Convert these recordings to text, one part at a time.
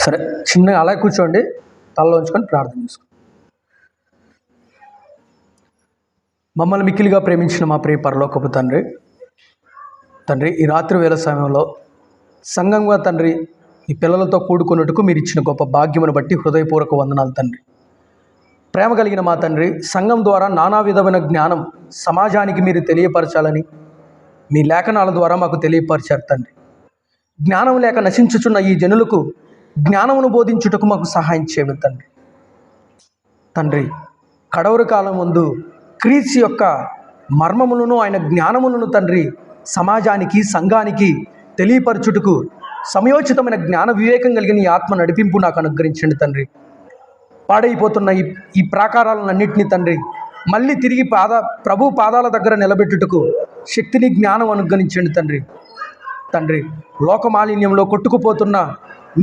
సరే, చిన్నగా అలా కూర్చోండి, తలలో ఉంచుకొని ప్రార్థన చేసుకోండి. మమ్మల్ని మిక్కిలిగా ప్రేమించిన మా ప్రియ పరలోకపు తండ్రి, ఈ రాత్రి వేళ సమయంలో సంఘంగా తండ్రి ఈ పిల్లలతో కూడుకున్నట్టుకు మీరు ఇచ్చిన గొప్ప భాగ్యమును బట్టి హృదయపూర్వక వందనాలు తండ్రి. ప్రేమ కలిగిన మా తండ్రి, సంఘం ద్వారా నానా విధమైన జ్ఞానం సమాజానికి మీరు తెలియపరచాలని మీ లేఖనాల ద్వారా మాకు తెలియపరిచారు తండ్రి. జ్ఞానం లేక నశించుచున్న ఈ జనులకు జ్ఞానమును బోధించుటకు మాకు సహాయం చేయము తండ్రి. కడవరి కాలం ముందు క్రీస్తు యొక్క మర్మములను ఆయన జ్ఞానములను తండ్రి సమాజానికి సంఘానికి తెలియపరచుటకు సమయోచితమైన జ్ఞాన వివేకం కలిగిన ఈ ఆత్మ నడిపింపు నాకు అనుగ్రహించండి తండ్రి. పాడైపోతున్న ఈ ప్రాకారాలన్నింటినీ తండ్రి మళ్ళీ తిరిగి ప్రభు పాదాల దగ్గర నిలబెట్టుటకు శక్తిని జ్ఞానం అనుగ్రహించండి తండ్రి. లోకమాలిన్యంలో కొట్టుకుపోతున్న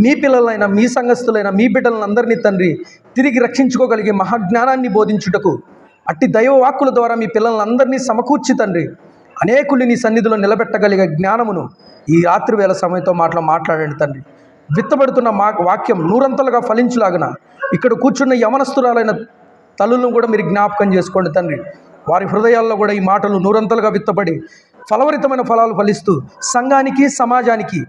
మీ పిల్లలైన మీ సంఘస్థులైన మీ బిడ్డలందరినీ తండ్రి తిరిగి రక్షించుకోగలిగే మహాజ్ఞానాన్ని బోధించుటకు అట్టి దైవ వాక్కుల ద్వారా మీ పిల్లలందరినీ సమకూర్చి తండ్రి అనేకుల్ని నీ సన్నిధిలో నిలబెట్టగలిగే జ్ఞానమును ఈ రాత్రి వేళ సమయంతో మాట్లాడండి తండ్రి. విత్తబడుతున్న వాక్యం నూరంతలుగా ఫలించులాగన ఇక్కడ కూర్చున్న యవనస్తురాలైన తల్లులను కూడా మీరు జ్ఞాపకం చేసుకోండి తండ్రి. వారి హృదయాల్లో కూడా ఈ మాటలు నూరంతలుగా విత్తబడి ఫలవరితమైన ఫలాలు ఫలిస్తూ సంఘానికి సమాజానికి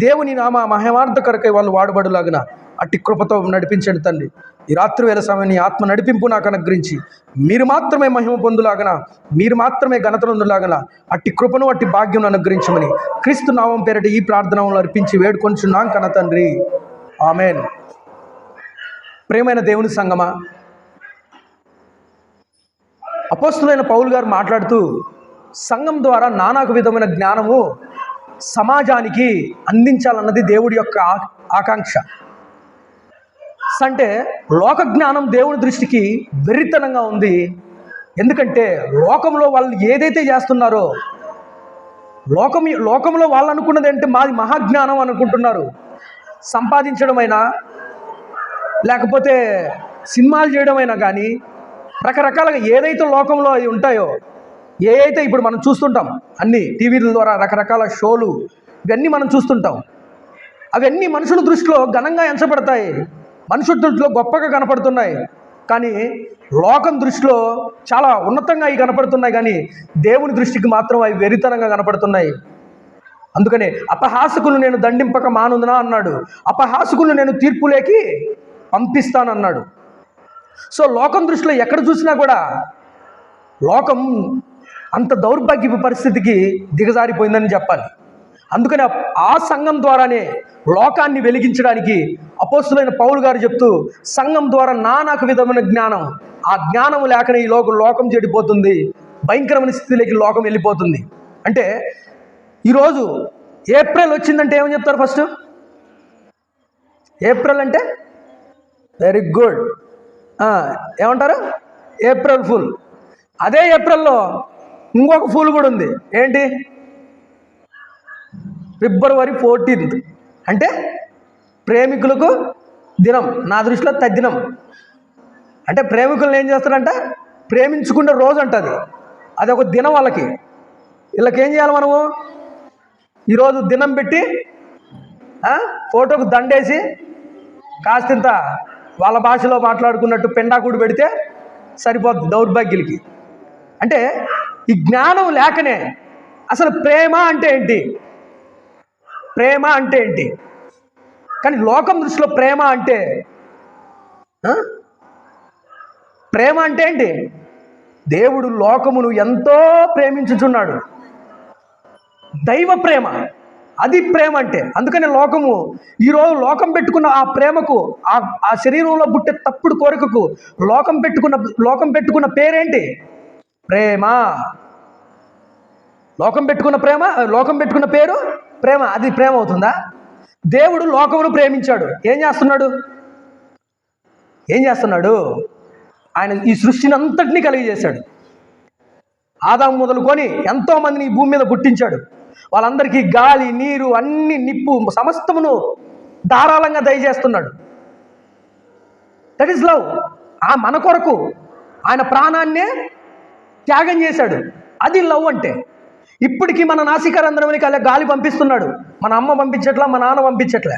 దేవుని నామ మహిమార్థకరకై వాళ్ళు వాడబడులాగిన అట్టి కృపతో నడిపించండి తండ్రి. ఈ రాత్రి వేళ సమయాన్ని ఆత్మ నడిపింపు నాకు అనుగ్రహించి మీరు మాత్రమే మహిమ పొందులాగన, మీరు మాత్రమే ఘనత పొందులాగన అట్టి కృపను అట్టి భాగ్యం అనుగ్రహించమని క్రీస్తు నామం పేరిట ఈ ప్రార్థనలు అర్పించి వేడుకొంచున్నాం కన్న తండ్రి. ఆమెన్. ప్రియమైన దేవుని సంగమా, అపోస్తులైన పౌలు గారు మాట్లాడుతూ సంఘం ద్వారా నానాక విధమైన జ్ఞానము సమాజానికి అందించాలన్నది దేవుడి యొక్క ఆకాంక్ష. అంటే లోక జ్ఞానం దేవుని దృష్టికి వెర్రితనంగా ఉంది. ఎందుకంటే లోకంలో వాళ్ళు ఏదైతే చేస్తున్నారో లోకంలో వాళ్ళు అనుకున్నది అంటే మాది మహాజ్ఞానం అనుకుంటున్నారు. సంపాదించడమైనా లేకపోతే సినిమాలు చేయడమైనా కానీ రకరకాలుగా ఏదైతే లోకంలో అవి ఉంటాయో, ఏదైతే ఇప్పుడు మనం చూస్తుంటాం అన్ని టీవీల ద్వారా రకరకాల షోలు ఇవన్నీ మనం చూస్తుంటాం. అవన్నీ మనుషుల దృష్టిలో ఘనంగా ఎంచబడతాయి, మనుషుల దృష్టిలో గొప్పగా కనపడుతున్నాయి. కానీ లోకం దృష్టిలో చాలా ఉన్నతంగా అవి కనపడుతున్నాయి, కానీ దేవుని దృష్టికి మాత్రం అవి వెరితనంగా కనపడుతున్నాయి. అందుకనే అపహాసకులు నేను దండింపక మానుందునా అన్నాడు. అపహాసకులు నేను తీర్పులేకి పంపిస్తానన్నాడు. సో లోకం దృష్టిలో ఎక్కడ చూసినా కూడా లోకం అంత దౌర్భాగ్యపు పరిస్థితికి దిగజారిపోయిందని చెప్పాలి. అందుకని ఆ సంఘం ద్వారానే లోకాన్ని వెలిగించడానికి అపోస్తులైన పౌలు గారు చెప్తూ సంఘం ద్వారా నానాక విధమైన జ్ఞానం, ఆ జ్ఞానం లేకనే ఈ లోకం చెడిపోతుంది, భయంకరమైన స్థితిలోకి లోకం వెళ్ళిపోతుంది. అంటే ఈరోజు ఏప్రిల్ వచ్చిందంటే ఏమని చెప్తారు? ఫస్ట్ ఏప్రిల్ అంటే వెరీ గుడ్ ఏమంటారు? April full. అదే ఏప్రిల్లో ఇంకొక ఫుల్ కూడా ఉంది. ఏంటి? ఫిబ్రవరి 14 అంటే ప్రేమికులకు దినం. నా దృష్టిలో తద్దినం. అంటే ప్రేమికులను ఏం చేస్తారంట? ప్రేమించుకునే రోజు అంటది. అది ఒక దినం వాళ్ళకి. వీళ్ళకి ఏం చేయాలి? మనము ఈరోజు దినం పెట్టి ఫోటోకు దండేసి కాస్తింత వాళ్ళ భాషలో మాట్లాడుకున్నట్టు పెండాకుడు పెడితే సరిపోద్ది దౌర్భాగ్యులకి. అంటే ఈ జ్ఞానం లేకనే అసలు ప్రేమ అంటే ఏంటి, ప్రేమ అంటే ఏంటి? కానీ లోకం దృష్టిలో ప్రేమ అంటే ఏంటి? దేవుడు లోకమును ఎంతో ప్రేమించుచున్నాడు. దైవ ప్రేమ, అది ప్రేమ అంటే. అందుకని లోకము ఈరోజు లోకం పెట్టుకున్న ఆ ప్రేమకు, ఆ శరీరంలో పుట్టే తప్పుడు కోరికకు లోకం పెట్టుకున్న పేరేంటి? ప్రేమ. లోకం పెట్టుకున్న పేరు ప్రేమ. అది ప్రేమ అవుతుందా? దేవుడు లోకమును ప్రేమించాడు. ఏం చేస్తున్నాడు? ఆయన ఈ సృష్టిని అంతటినీ కలిగజేశాడు. ఆదాము మొదలుకొని ఎంతోమందిని ఈ భూమి మీద పుట్టించాడు. వాళ్ళందరికీ గాలి, నీరు, అన్ని, నిప్పు, సమస్తమును ధారాళంగా దయచేస్తున్నాడు. That is love. ఆ మన కొరకు ఆయన ప్రాణాన్నే త్యాగం చేశాడు. అది లవ్ అంటే. ఇప్పటికీ మన నాసికారంధ్రంలోకి అలా గాలి పంపిస్తున్నాడు. మన అమ్మ పంపించట్లా, మన నాన్న పంపించట్లే.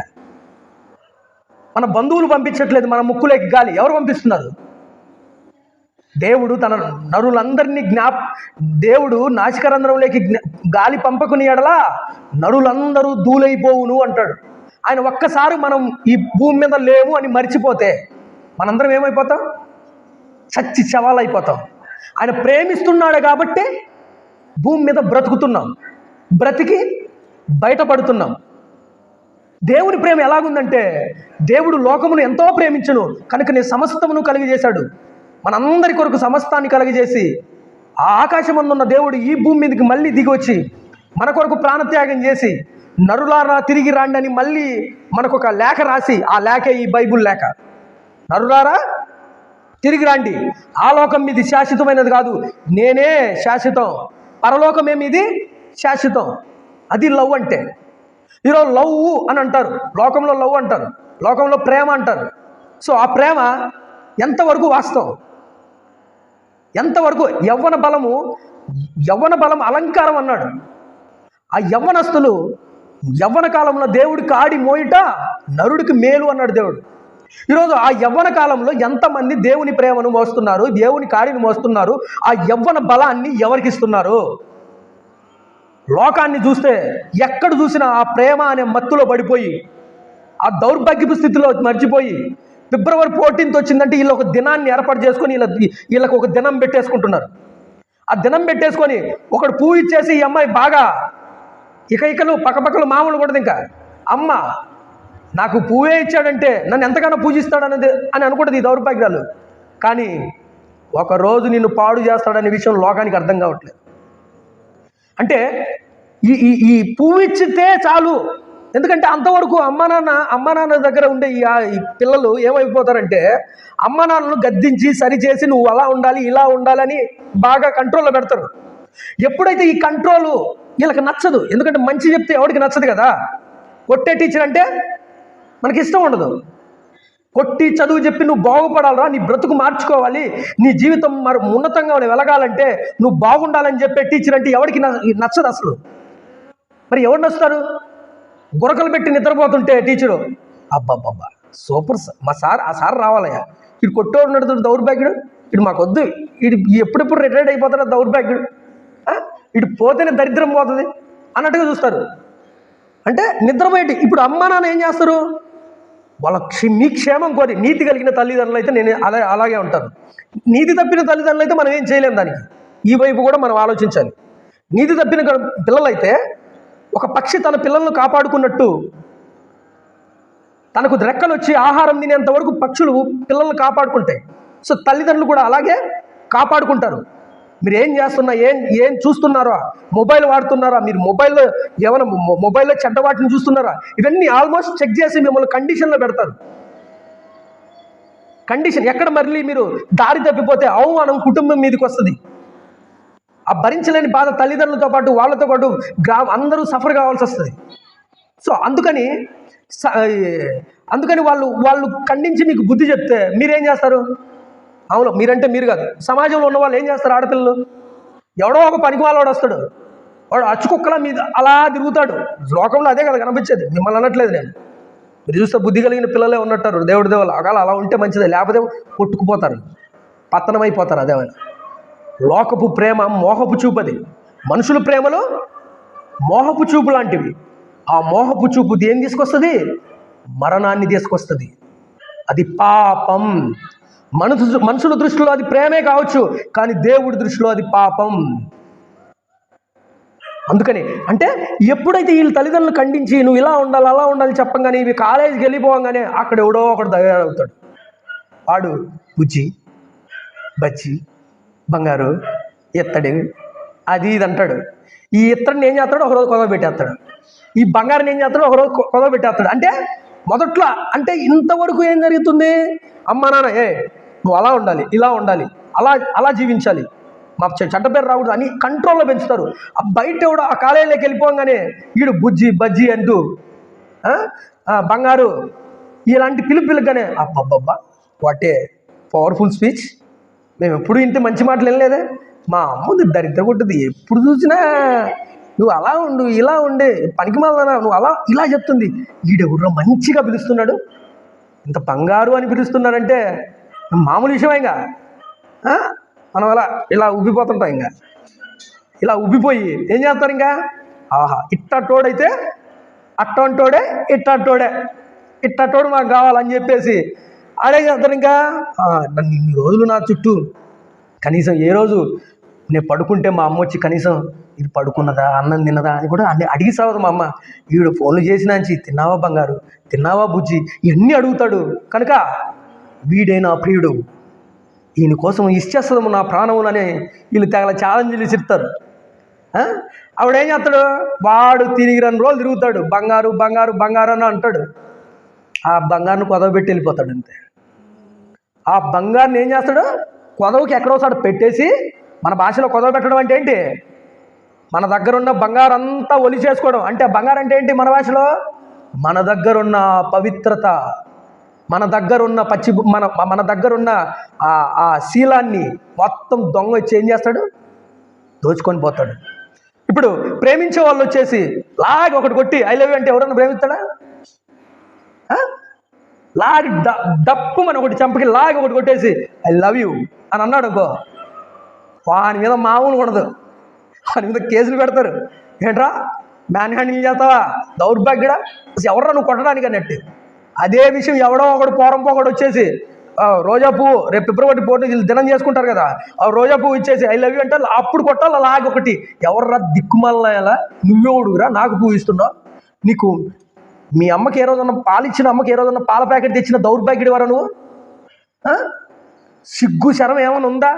మన బంధువులు పంపించట్లేదు మన ముక్కులోకి గాలి. ఎవరు పంపిస్తున్నారు? దేవుడు తన నరులందరినీ దేవుడు నాసికరంధ్రంలోకి గాలి పంపకుని ఎడలా నరులందరూ ధూళైపోవును అంటాడు. ఆయన ఒక్కసారి మనం ఈ భూమి మీద లేవు అని మర్చిపోతే మనందరం ఏమైపోతాం? చచ్చి శవాలైపోతాం. ఆయన ప్రేమిస్తున్నాడు కాబట్టి భూమి మీద బ్రతుకుతున్నాం, బ్రతికి బయటపడుతున్నాం. దేవుని ప్రేమ ఎలాగుందంటే, దేవుడు లోకమును ఎంతో ప్రేమించును కనుక నీ సమస్తమును కలిగజేశాడు. మనందరి కొరకు సమస్తాన్ని కలిగజేసి ఆ ఆకాశమందున్న దేవుడు ఈ భూమి మీదకి మళ్ళీ దిగి వచ్చి మన కొరకు ప్రాణత్యాగం చేసి నరులారా తిరిగి రాండి అని మళ్ళీ మనకు ఒక లేఖ రాసి, ఆ లేఖే ఈ బైబుల్ లేఖ. నరులారా తిరిగి రండి, ఆ లోకం మీది శాశ్వతమైనది కాదు, నేనే శాశ్వతం, పరలోకమే మీది శాశ్వతం. అది లవ్ అంటే. ఈరోజు లవ్ అని అంటారు, లోకంలో లవ్ అంటారు, లోకంలో ప్రేమ అంటారు. సో ఆ ప్రేమ ఎంతవరకు వాస్తవం? ఎంతవరకు? యవ్వన బలం అలంకారం అన్నాడు. ఆ యవ్వనస్తులు యవ్వన కాలంలో దేవుడికి ఆడి మోయిట నరుడికి మేలు అన్నాడు దేవుడు. ఈరోజు ఆ యవ్వన కాలంలో ఎంతమంది దేవుని ప్రేమను మోస్తున్నారు, దేవుని కాడిని మోస్తున్నారు? ఆ యవ్వన బలాన్ని ఎవరికి ఇస్తున్నారు? లోకాన్ని చూస్తే ఎక్కడ చూసినా ఆ ప్రేమ అనే మత్తులో పడిపోయి ఆ దౌర్భాగ్యపు స్థితిలో మర్చిపోయి ఫిబ్రవరి 14th వచ్చిందంటే వీళ్ళు ఒక దినాన్ని ఏర్పాటు చేసుకొని వీళ్ళకి ఒక దినం పెట్టేసుకుంటున్నారు. ఆ దినం పెట్టేసుకొని ఒకడు పువ్వు ఇచ్చేసి ఈ అమ్మాయి బాగా ఇకలు పక్కపక్కలు మామూలు కూడా ఇంకా అమ్మ నాకు పువ్వే ఇచ్చాడంటే నన్ను ఎంతగానో పూజిస్తాడనేది అని అనుకుంటుంది ఈ దౌర్భాగ్యాలు. కానీ ఒకరోజు నిన్ను పాడు చేస్తాడనే విషయం లోకానికి అర్థం కావట్లేదు. అంటే ఈ పువ్వు ఇచ్చితే చాలు. ఎందుకంటే అంతవరకు అమ్మ నాన్న దగ్గర ఉండే ఈ పిల్లలు ఏమైపోతారంటే అమ్మ నాన్నను గద్దించి సరిచేసి నువ్వు అలా ఉండాలి ఇలా ఉండాలని బాగా కంట్రోల్లో పెడతారు. ఎప్పుడైతే ఈ కంట్రోలు వీళ్ళకి నచ్చదు, ఎందుకంటే మంచి చెప్తే ఎవరికి నచ్చదు కదా. కొట్టే టీచర్ అంటే మనకి ఇష్టం ఉండదు. కొట్టి చదువు చెప్పి నువ్వు బాగుపడాలరా, నీ బ్రతుకు మార్చుకోవాలి, నీ జీవితం మరి ఉన్నతంగా వెలగాలంటే నువ్వు బాగుండాలని చెప్పే టీచర్ అంటే ఎవరికి నచ్చదు అసలు. మరి ఎవరు నచ్చుతారు? గురకలు పెట్టి నిద్రపోతుంటే టీచరు అబ్బాబ్బా సూపర్ ఆ సార్ రావాలయ్యా, ఇటు కొట్టేవాడు నడుతుంది దౌర్భాగ్యుడు, ఇటు మాకొద్దు, ఇటు ఎప్పుడెప్పుడు రిటైర్డ్ అయిపోతారా దౌర్భాగ్యుడు, ఇటు పోతేనే దరిద్రం పోతుంది అన్నట్టుగా చూస్తారు. అంటే నిద్రపోయేటి. ఇప్పుడు అమ్మా నాన్న ఏం చేస్తారు? వాళ్ళ మీ క్షేమం కోరి నీతి కలిగిన తల్లిదండ్రులు అయితే నేను అలాగే ఉంటాను. నీతి తప్పిన తల్లిదండ్రులు అయితే మనం ఏం చేయలేం దానికి. ఈ వైపు కూడా మనం ఆలోచించాలి. నీతి తప్పిన పిల్లలైతే ఒక పక్షి తన పిల్లలను కాపాడుకున్నట్టు తనకు రెక్కలు వచ్చి ఆహారం తినేంత వరకు పక్షులు పిల్లలను కాపాడుకుంటాయి. సో తల్లిదండ్రులు కూడా అలాగే కాపాడుకుంటారు. మీరు ఏం చేస్తున్నా, ఏం చూస్తున్నారా, మొబైల్ వాడుతున్నారా, మీరు మొబైల్లో చెడ్డ వాటిని చూస్తున్నారా, ఇవన్నీ ఆల్మోస్ట్ చెక్ చేసి మిమ్మల్ని కండిషన్లో పెడతారు. కండిషన్ ఎక్కడ మళ్ళీ మీరు దారి తప్పిపోతే అవమానం కుటుంబం మీదకి వస్తుంది. ఆ భరించలేని బాధ తల్లిదండ్రులతో పాటు వాళ్ళతో పాటు అందరూ సఫర్ కావాల్సి వస్తుంది. సో అందుకని వాళ్ళు ఖండించి మీకు బుద్ధి చెప్తే మీరేం చేస్తారు? అవును, మీరంటే మీరు కాదు, సమాజంలో ఉన్న వాళ్ళు ఏం చేస్తారు? ఆడపిల్లలు ఎవడో ఒక పనికి వాళ్ళవాడు వస్తాడు, వాడు అచ్చుకుక్కల మీద అలా తిరుగుతాడు. లోకంలో అదే కదా కనిపించేది, మిమ్మల్ని అనట్లేదు నేను. మీరు చూస్తే బుద్ధి కలిగిన పిల్లలే ఉన్నట్టారు దేవుడి దేవుళ్ళు. అలా ఉంటే మంచిదే, లేకపోతే కొట్టుకుపోతారు, పతనమైపోతారు. అదేమైనా లోకపు ప్రేమ మోహపు చూపది. మనుషుల ప్రేమలో మోహపు చూపు లాంటివి. ఆ మోహపు చూపు ఏం తీసుకొస్తుంది? మరణాన్ని తీసుకొస్తుంది. అది పాపం. మనుషుల దృష్టిలో అది ప్రేమే కావచ్చు, కానీ దేవుడి దృష్టిలో అది పాపం. అందుకని అంటే ఎప్పుడైతే వీళ్ళు తల్లిదండ్రులు ఖండించి నువ్వు ఇలా ఉండాలి అలా ఉండాలి చెప్పంగానే ఇవి కాలేజీకి వెళ్ళిపోగానే అక్కడ ఎవడో ఒకడు తయారవుతాడు. వాడు బుజ్జి బచ్చి బంగారు ఎత్తడి అది ఇది అంటాడు. ఈ ఇత్తడిని ఏం చేస్తాడు? ఒకరోజు కొదవ పెట్టేస్తాడు. ఈ బంగారాన్ని ఏం చేస్తాడు? ఒకరోజు కొదవ పెట్టేస్తాడు. అంటే మొదట్లో అంటే ఇంతవరకు ఏం జరుగుతుంది? అమ్మ నాన్న నువ్వు అలా ఉండాలి ఇలా ఉండాలి అలా జీవించాలి, మా చెడ్డ పేరు రాకూడదు అని కంట్రోల్లో పెంచుతారు. ఆ బయట ఎవడో ఆ కాలేజీలోకి వెళ్ళిపోగానే వీడు బుజ్జి బజ్జి అంటూ బంగారు ఇలాంటి పిలుపుగానే అబ్బబ్బబ్బా వాటే పవర్ఫుల్ స్పీచ్, మేము ఎప్పుడు ఇంటి మంచి మాటలు వినలేదే, మా అమ్మ దరిద్ర కొట్టుది, ఎప్పుడు చూసినా నువ్వు అలా ఉండు ఇలా ఉండే పనికి మాలనా నువ్వు అలా ఇలా చెప్తుంది. వీడెవరో మంచిగా పిలుస్తున్నాడు, ఇంత బంగారు అని పిలుస్తున్నారంటే మామూలు విషయమే. ఇంకా మనం అలా ఇలా ఉబ్బిపోతుంటాం. ఇంకా ఇలా ఉబ్బిపోయి ఏం చేస్తారు? ఇంకా ఆహా ఇట్టోడైతే అట్టంటోడే ఇట్టోడు మాకు కావాలని చెప్పేసి ఆడే చేస్తారు. ఇంకా నన్ను ఇన్ని రోజులు నా చుట్టూ కనీసం ఏ రోజు నేను పడుకుంటే మా అమ్మ వచ్చి కనీసం ఇది పడుకున్నదా, అన్నం తిన్నదా అని కూడా అన్నీ అడిగి సావదు మా అమ్మ. వీడు ఫోన్లు చేసినాంచి తిన్నావా బంగారు, తిన్నావా బుజ్జి, ఇవన్నీ అడుగుతాడు. కనుక వీడే నా ప్రియుడు, ఈయన కోసం ఇచ్చేస్తాము నా ప్రాణములు అని వీళ్ళు తెగల ఛాలెంజ్లు ఇస్తారు. ఆవిడేం చేస్తాడు? వాడు తిరిగి 2 రోజులు తిరుగుతాడు, బంగారు బంగారు బంగారు అని అంటాడు. ఆ బంగారుని కొదవబెట్టి వెళ్ళిపోతాడు అంతే. ఆ బంగారుని ఏం చేస్తాడు? కొదవకి ఎక్కడోసారి పెట్టేసి, మన భాషలో కొదవ పెట్టడం అంటే ఏంటి? మన దగ్గర ఉన్న బంగారు అంతా ఒలి చేసుకోవడం. అంటే బంగారు అంటే ఏంటి మన భాషలో? మన దగ్గరున్న పవిత్రత, మన దగ్గరున్న మన దగ్గరున్న ఆ శీలాన్ని మొత్తం దొంగ వచ్చి ఏం చేస్తాడు? దోచుకొని పోతాడు. ఇప్పుడు ప్రేమించే వాళ్ళు వచ్చేసి లాగి ఒకటి కొట్టి ఐ లవ్ యూ అంటే ఎవరన్నా ప్రేమిస్తాడా? లాగి డప్పు మన ఒకటి చంపకి లాగి ఒకటి కొట్టేసి ఐ లవ్ యూ అని అన్నాడు అనుకో, వాని మీద మామూలు ఉండదు, వాని మీద కేసులు పెడతారు. ఏంట్రా మ్యాన్ హ్యాండిల్ చేస్తావా, దౌర్భాగ్యడా, ఎవరా నువ్వు కొట్టడానికి అన్నట్టు. అదే విషయం ఎవడో ఒకడు పోకడు వచ్చేసి రోజా పువ్వు, రేపు ఫిబ్రవరి 4 వీళ్ళు దినం చేసుకుంటారు కదా, ఆ రోజా పువ్వు ఇచ్చేసి ఐ లవ్ యూ అంటే అప్పుడు కొట్టాలి. అలాగే ఒకటి ఎవర్రా దిక్కుమల్లా, నువ్వెవడుగురా నాకు పువ్వు ఇస్తున్నావు, నీకు మీ అమ్మకి ఏ రోజున్న పాలు ఇచ్చిన, అమ్మకి ఏ రోజున్న పాల ప్యాకెట్ తెచ్చిన దౌర్భాగ్యుడి వరా నువ్వు? సిగ్గు శరం ఏమైనా ఉందా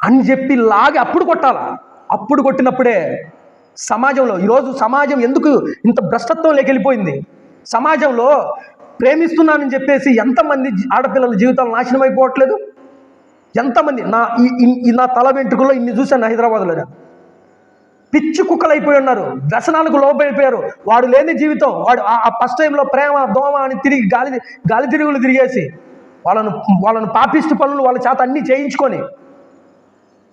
అని చెప్పి లాగి అప్పుడు కొట్టాలా. అప్పుడు కొట్టినప్పుడే సమాజంలో ఈరోజు సమాజం ఎందుకు ఇంత భ్రష్టత్వంలోకి వెళ్ళిపోయింది? సమాజంలో ప్రేమిస్తున్నానని చెప్పేసి ఎంతమంది ఆడపిల్లల జీవితాలు నాశనం అయిపోవట్లేదు? ఎంతమంది నా తల వెంట్రుకల్లో ఇన్ని చూశాను హైదరాబాద్లో. పిచ్చి కుక్కలు అయిపోయి ఉన్నారు, వ్యసనాలకు లోపైపోయారు. వాడు లేని జీవితం, వాడు ఆ ఫస్ట్ టైంలో ప్రేమ దోమ అని తిరిగి గాలి తిరుగులు తిరిగేసి వాళ్ళను పాపిష్టి పనులు వాళ్ళ చేత అన్నీ చేయించుకొని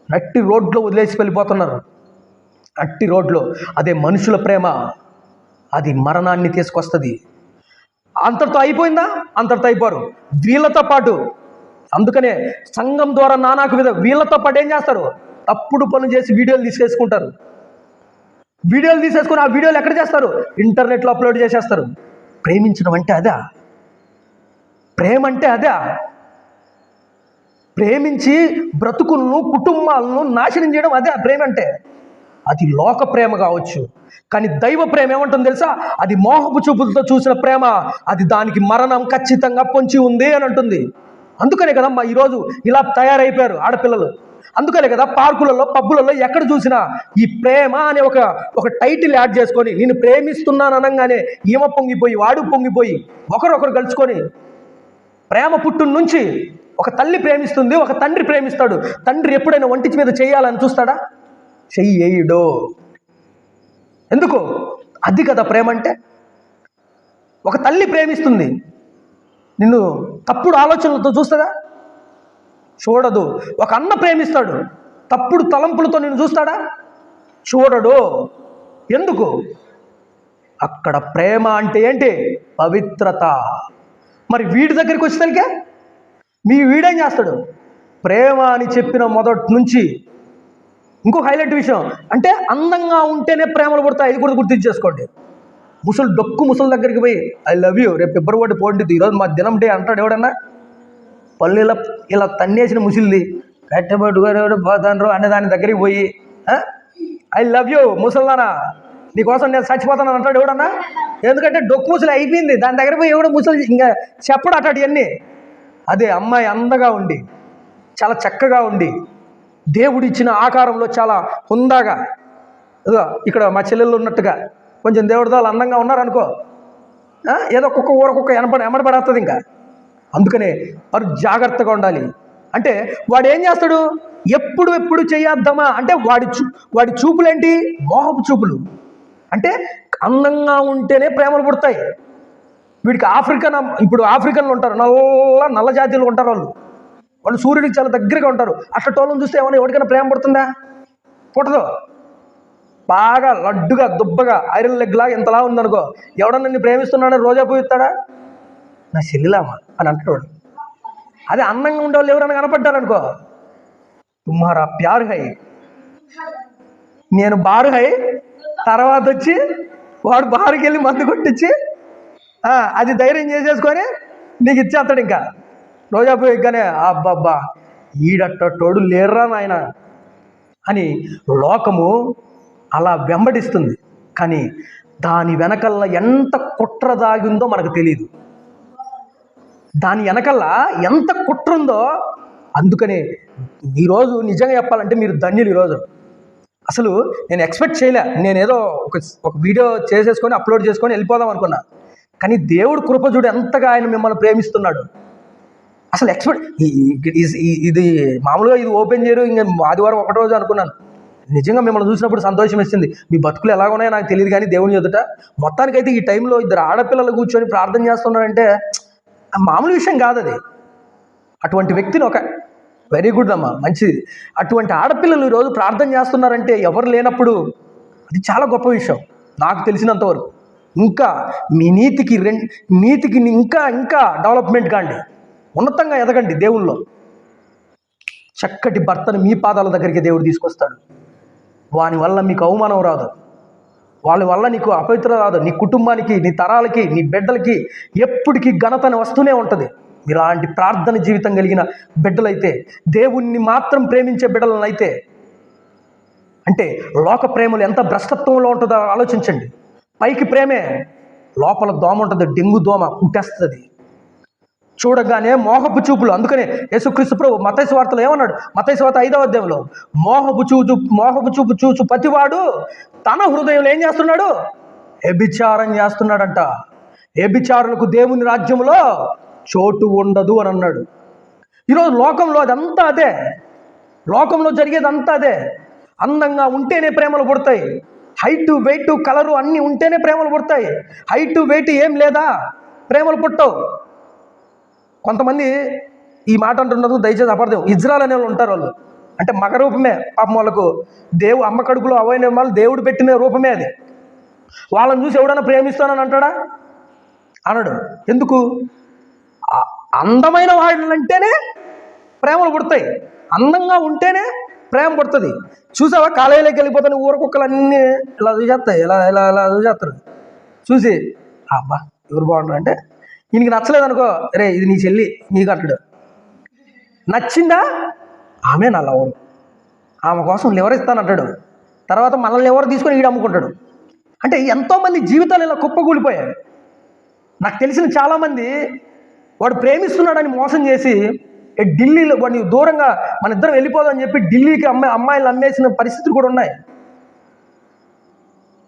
నట్టి రోడ్లో వదిలేసి వెళ్ళిపోతున్నారు. నట్టి రోడ్లో. అదే మనుషుల ప్రేమ, అది మరణాన్ని తీసుకొస్తుంది. అంతటితో అయిపోయిందా? అంతటితో అయిపోరు. వీళ్ళతో పాటు అందుకనే సంఘం ద్వారా నానాకు వీళ్ళతో పాటు ఏం చేస్తారు? తప్పుడు పనులు చేసి వీడియోలు తీసేసుకుంటారు. వీడియోలు తీసేసుకుని ఆ వీడియోలు ఎక్కడ చేస్తారు? ఇంటర్నెట్లో అప్లోడ్ చేసేస్తారు. ప్రేమించడం అంటే అదా? ప్రేమ అంటే అదా? ప్రేమించి బ్రతుకులను కుటుంబాలను నాశనం చేయడం అదే ప్రేమ అంటే. అది లోక ప్రేమ కావచ్చు, కానీ దైవ ప్రేమ ఏమంటుంది తెలుసా? అది మోహపు చూపులతో చూసిన ప్రేమ, అది దానికి మరణం ఖచ్చితంగా పొంచి ఉంది అని అంటుంది. అందుకనే కదమ్మా ఈరోజు ఇలా తయారైపోయారు ఆడపిల్లలు. అందుకనే కదా పార్కులలో పబ్బులలో ఎక్కడ చూసినా ఈ ప్రేమ అనే ఒక టైటిల్ యాడ్ చేసుకొని, నేను ప్రేమిస్తున్నాను అనగానే ఈమె పొంగిపోయి వాడు పొంగిపోయి ఒకరొకరు కలుసుకొని, ప్రేమ పుట్టున నుంచి ఒక తల్లి ప్రేమిస్తుంది, ఒక తండ్రి ప్రేమిస్తాడు. తండ్రి ఎప్పుడైనా ఒంటి మీద చేయాలని చూస్తాడా? చెయ్యడు. ఎందుకు? అది కదా ప్రేమ అంటే. ఒక తల్లి ప్రేమిస్తుంది, నిన్ను తప్పుడు ఆలోచనలతో చూస్తుందా? చూడదు. ఒక అన్న ప్రేమిస్తాడు, తప్పుడు తలంపులతో నిన్ను చూస్తాడా? చూడడు. ఎందుకు? అక్కడ ప్రేమ అంటే ఏంటి? పవిత్రత. మరి వీడి దగ్గరికి వచ్చేసరికే వీడేం చేస్తాడు? ప్రేమ అని చెప్పిన మొదటి నుంచి ఇంకో హైలైట్ విషయం అంటే, అందంగా ఉంటేనే ప్రేమలు పుడతాయి. ఇది కూడా గుర్తించేసుకోండి. ముసలి దగ్గరికి పోయి ఐ లవ్ యూ, రేపు ఫిబ్రవరి 4 ఈరోజు మా దినం డే అంటాడు ఎవడన్నా? పళ్ళు ఇలా తన్నేసిన ముసిలిది కట్టబడుగారు పోతాను అనే దాని దగ్గరికి పోయి ఐ లవ్ యూ ముసల్దానా, నీకోసం నేను చచ్చిపోతాను అంటాడు ఎవడన్నా? ఎందుకంటే డొక్కు ముసలి అయిపోయింది. దాని దగ్గర పోయి ఎవడో ముసలి ఇంకా చెప్పడు అటాడు ఇవన్నీ. అదే అమ్మాయి అందంగా ఉండి, చాలా చక్కగా ఉండి, దేవుడిచ్చిన ఆకారంలో చాలా హుందాగా, ఇక్కడ మా చెల్లెళ్ళు ఉన్నట్టుగా కొంచెం దేవుడితో అందంగా ఉన్నారనుకో, ఏదో ఒక్కొక్క ఊరొక్కొక్క ఎమడబడేస్తుంది ఇంకా. అందుకనే వారు జాగ్రత్తగా ఉండాలి. అంటే వాడు ఏం చేస్తాడు? ఎప్పుడు చేయొద్దామా అంటే వాడి చూపులేంటి? మోహపు చూపులు. అంటే అందంగా ఉంటేనే ప్రేమలు పుడతాయి. వీడికి ఇప్పుడు ఆఫ్రికన్లు ఉంటారు, నల్ల జాతీయులు ఉంటారు. వాళ్ళు సూర్యుడికి చాలా దగ్గరగా ఉంటారు. అట్లా టోళ్ళని చూస్తే ఏమన్నా ఎవరికైనా ప్రేమ పుడుతుందా? పుట్టదు. బాగా లడ్డుగా దుబ్బగా ఐరన్ లెగ్ లాగా ఇంతలా ఉందనుకో, ఎవడన్నా నిన్ను ప్రేమిస్తున్నాడని రోజా పువ్వు ఇస్తాడా? నా చెల్లిలామా అని అంటాడు. అదే అందంగా ఉండేవాళ్ళు ఎవరైనా కనపడ్డారనుకో, తుమ్హారా ప్యార్ హై, నేను బారు హై. తర్వాత వచ్చి వాడు బారుకి వెళ్ళి మందు కొట్టించి అది ధైర్యం చేసేసుకొని నీకు ఇచ్చేస్తాడు. ఇంకా రోజా పోయిగానే అబ్బబ్బా ఈడట్టోడు లేర్రా నాయన అని లోకము అలా వెంబడిస్తుంది. కానీ దాని వెనకల్లా ఎంత కుట్ర దాగిందో మనకు తెలియదు. దాని వెనకల్లా ఎంత కుట్ర ఉందో. అందుకనే ఈరోజు నిజంగా చెప్పాలంటే మీరు ధన్యులు. ఈరోజు అసలు నేను ఎక్స్పెక్ట్ చేయలే. నేనేదో ఒక వీడియో చేసేసుకొని అప్లోడ్ చేసుకొని వెళ్ళిపోదాం అనుకున్నా. కానీ దేవుడు కృప చూడు ఎంతగా ఆయన మిమ్మల్ని ప్రేమిస్తున్నాడు. అసలు ఇది మామూలుగా ఇది ఓపెన్ చేయరు ఇంకా ఆదివారం ఒకటి రోజు అనుకున్నాను. నిజంగా మిమ్మల్ని చూసినప్పుడు సంతోషం వేసింది. మీ బతుకులు ఎలా ఉన్నాయో నాకు తెలియదు, కానీ దేవుని ఎదుట మొత్తానికైతే ఈ టైంలో ఇద్దరు ఆడపిల్లలు కూర్చొని ప్రార్థన చేస్తున్నారంటే మామూలు విషయం కాదు అది. అటువంటి వ్యక్తిని ఒక వెరీ గుడ్ అమ్మా, మంచిది. అటువంటి ఆడపిల్లలు ఈరోజు ప్రార్థన చేస్తున్నారంటే ఎవరు లేనప్పుడు అది చాలా గొప్ప విషయం నాకు తెలిసినంతవరకు. ఇంకా మీ నీతికి ఇంకా ఇంకా డెవలప్మెంట్ కాండి, ఉన్నతంగా ఎదగండి దేవుల్లో. చక్కటి భర్తను మీ పాదాల దగ్గరికి దేవుడు తీసుకొస్తాడు. వాని వల్ల మీకు అవమానం రాదు, వాళ్ళ వల్ల నీకు అపవిత్ర రాదు. నీ కుటుంబానికి, నీ తరాలకి, నీ బిడ్డలకి ఎప్పటికీ ఘనతని వస్తూనే ఉంటుంది. మీరు అలాంటి ప్రార్థన జీవితం కలిగిన బిడ్డలైతే, దేవుణ్ణి మాత్రం ప్రేమించే బిడ్డలనైతే, అంటే లోక ప్రేమలు ఎంత భ్రష్టత్వంలో ఉంటుందో ఆలోచించండి. పైకి ప్రేమే, లోపల దోమ ఉంటుంది, డెంగు దోమ కుట్టేస్తుంది. చూడగానే మోహపు చూపులు. అందుకనే యేసుక్రీస్తు ప్రభు మత్తయి సువార్తలో ఏమన్నాడు? మత్తయి సువార్త 5వ అధ్యాయంలో మోహపు చూపు చూచు ప్రతివాడు తన హృదయంలో ఏం చేస్తున్నాడు? వ్యభిచారం చేస్తున్నాడంట. వ్యభిచారులకు దేవుని రాజ్యంలో చోటు ఉండదు అని అన్నాడు. ఈరోజు లోకంలో అదంతా అదే, లోకంలో జరిగేదంతా అదే. అందంగా ఉంటేనే ప్రేమలు పుడతాయి. హైటు, వెయిట్, కలరు అన్నీ ఉంటేనే ప్రేమలు పుడతాయి. హైటు, వెయిట్ ఏం లేదా ప్రేమలు పుట్టవు. కొంతమంది ఈ మాట అంటున్నారు, దయచేసి అపార్థం. ఇజ్రాయల్ అనే వాళ్ళు ఉంటారు. వాళ్ళు అంటే మగ రూపమే, పాపం వాళ్ళకు అమ్మ కడుపులో అవయవాలు దేవుడు పెట్టిన రూపమే అది. వాళ్ళని చూసి ఎవడన్నా ప్రేమిస్తానని అంటాడా? అనడు. ఎందుకు? అందమైన వాళ్ళంటేనే ప్రేమలు పుడతాయి. అందంగా ఉంటేనే ప్రేమ పుడుతుంది. చూసావా, కాలేజీలోకి వెళ్ళిపోతాను ఊరకుక్కలన్నీ ఇలా చూసేస్తాయి, ఇలా ఇలా ఇలా చూసేస్తారు. చూసి అబ్బా ఎవరు బాగుంటారు అంటే, ఈయనకి నచ్చలేదు అనుకో, రే ఇది నీ చెల్లి నీకు అంటాడు. నచ్చిందా? ఆమె నా లవరు, ఆమె కోసం లివర్ ఇస్తానంటాడు. తర్వాత మనల్ని లివర్ తీసుకొని ఈడు అమ్ముకుంటాడు. అంటే ఎంతోమంది జీవితాలు ఇలా కుప్పగూలిపోయాయి. నాకు తెలిసిన చాలామంది వాడు ప్రేమిస్తున్నాడని మోసం చేసి ఢిల్లీలో వాడిని దూరంగా మన ఇద్దరం వెళ్ళిపోదని చెప్పి ఢిల్లీకి అమ్మాయిలు అమ్మేసిన పరిస్థితులు కూడా ఉన్నాయి.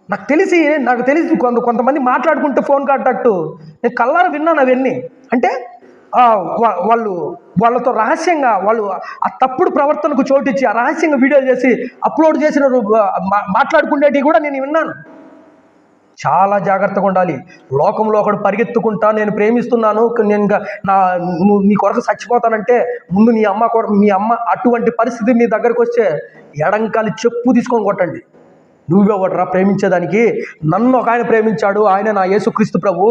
నాకు తెలిసి కొంతమంది మాట్లాడుకుంటే ఫోన్ కాంటాక్ట్ నేను కల్లారా విన్నాను అవన్నీ. అంటే వాళ్ళతో రహస్యంగా వాళ్ళు ఆ తప్పుడు ప్రవర్తనకు చోటిచ్చి ఆ రహస్యంగా వీడియోలు చేసి అప్లోడ్ చేసిన మాట్లాడుకునేటివి కూడా నేను విన్నాను. చాలా జాగ్రత్తగా ఉండాలి. లోకంలో ఒకడు పరిగెత్తుకుంటా నేను ప్రేమిస్తున్నాను, నేను నీ కొరకు చచ్చిపోతానంటే ముందు మీ అమ్మ అటువంటి పరిస్థితి మీ దగ్గరకు వస్తే ఎడంకాలి చెప్పు తీసుకొని కొట్టండి. నువ్వెవడరా ప్రేమించేదానికి? నన్ను ఒక ఆయన ప్రేమించాడు, ఆయన నా యేసుక్రీస్తు ప్రభు.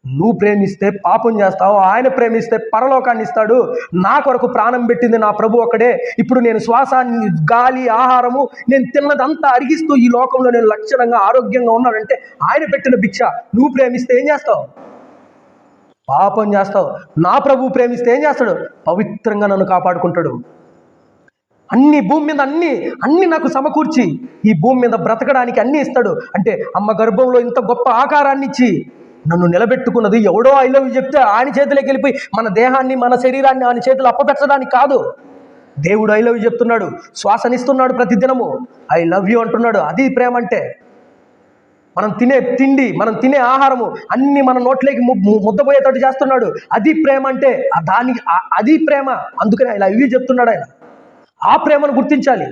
నువ్వు ప్రేమిస్తే పాపం చేస్తావు, ఆయన ప్రేమిస్తే పరలోకాన్ని ఇస్తాడు. నా కొరకు ప్రాణం పెట్టింది నా ప్రభు ఒక్కడే. ఇప్పుడు నేను శ్వాసాన్ని, గాలి, ఆహారము నేను తిన్నదంతా అరిగిస్తూ ఈ లోకంలో నేను లక్షణంగా ఆరోగ్యంగా ఉన్నానంటే ఆయన పెట్టిన భిక్ష. నువ్వు ప్రేమిస్తే ఏం చేస్తావు? పాపం చేస్తావు. నా ప్రభు ప్రేమిస్తే ఏం చేస్తాడు? పవిత్రంగా నన్ను కాపాడుకుంటాడు. అన్ని భూమి మీద అన్ని నాకు సమకూర్చి ఈ భూమి మీద బ్రతకడానికి అన్నీ ఇస్తాడు. అంటే అమ్మ గర్భంలో ఇంత గొప్ప ఆకారాన్ని ఇచ్చి నన్ను నిలబెట్టుకున్నది ఎవడో ఐ లవ్ యూ చెప్తే ఆయన చేతిలోకి వెళ్ళిపోయి మన దేహాన్ని, మన శరీరాన్ని ఆయన చేతులు అప్పపెట్టడానికి కాదు. దేవుడు ఐ లవ్ యూ చెప్తున్నాడు, శ్వాసనిస్తున్నాడు, ప్రతిదినము ఐ లవ్ యూ అంటున్నాడు. అది ప్రేమ అంటే. మనం తినే తిండి, మనం తినే ఆహారము అన్ని మన నోట్లోకి ముద్దపోయేటట్టు చేస్తున్నాడు. అది ప్రేమ అంటే. అది ప్రేమ. అందుకని ఐ లవ్ యూ చెప్తున్నాడు ఆయన. ఆ ప్రేమను గుర్తించాలి.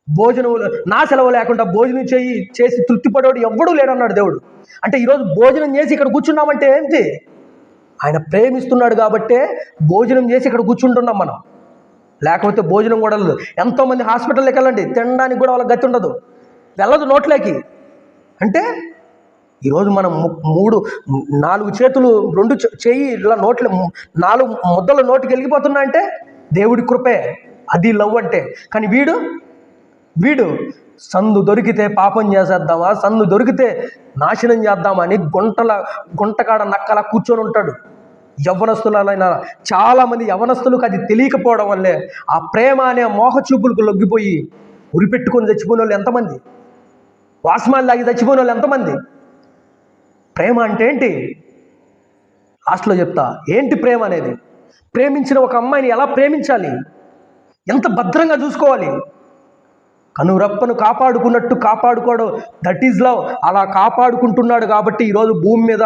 భోజనం నా సెలవు లేకుండా భోజనం చేసి తృప్తిపడేవాడు ఎవ్వడూ లేడన్నాడు దేవుడు. అంటే ఈరోజు భోజనం చేసి ఇక్కడ కూర్చున్నామంటే ఏంటి? ఆయన ప్రేమిస్తున్నాడు కాబట్టే భోజనం చేసి ఇక్కడ కూర్చుంటున్నాం మనం. లేకపోతే భోజనం కూడా లేదు. ఎంతోమంది హాస్పిటల్లోకి వెళ్ళండి, తినడానికి కూడా వాళ్ళకి గతి ఉండదు, వెళ్ళదు నోట్లోకి. అంటే ఈరోజు మనం 4 చేతులు 2 చెయ్యి ఇలా నోట్లు 4 ముద్దల నోటికి వెళ్ళిపోతున్నా అంటే దేవుడి కృపే. అది లవ్ అంటే. కానీ వీడు సందు దొరికితే పాపం చేసేద్దామా, సందు దొరికితే నాశనం చేద్దామా అని గుంటకాడ నక్కలా కూర్చొని ఉంటాడు. యవ్వనస్తులైన చాలామంది యవ్వనస్తులకు అది తెలియకపోవడం వల్లే ఆ ప్రేమ అనే మోహ చూపులకు లొంగిపోయి ఉరిపెట్టుకొని చచ్చిపోయిన వాళ్ళు ఎంతమంది, వాస్మాలు లాగి చచ్చిపోయిన వాళ్ళు ఎంతమంది. ప్రేమ అంటే ఏంటి? లాస్ట్లో చెప్తా ఏంటి ప్రేమ అనేది. ప్రేమించిన ఒక అమ్మాయిని ఎలా ప్రేమించాలి, ఎంత భద్రంగా చూసుకోవాలి, కనురెప్పను కాపాడుకున్నట్టు కాపాడుకోవడం, దట్ ఈజ్ లవ్. అలా కాపాడుకుంటున్నాడు కాబట్టి ఈరోజు భూమి మీద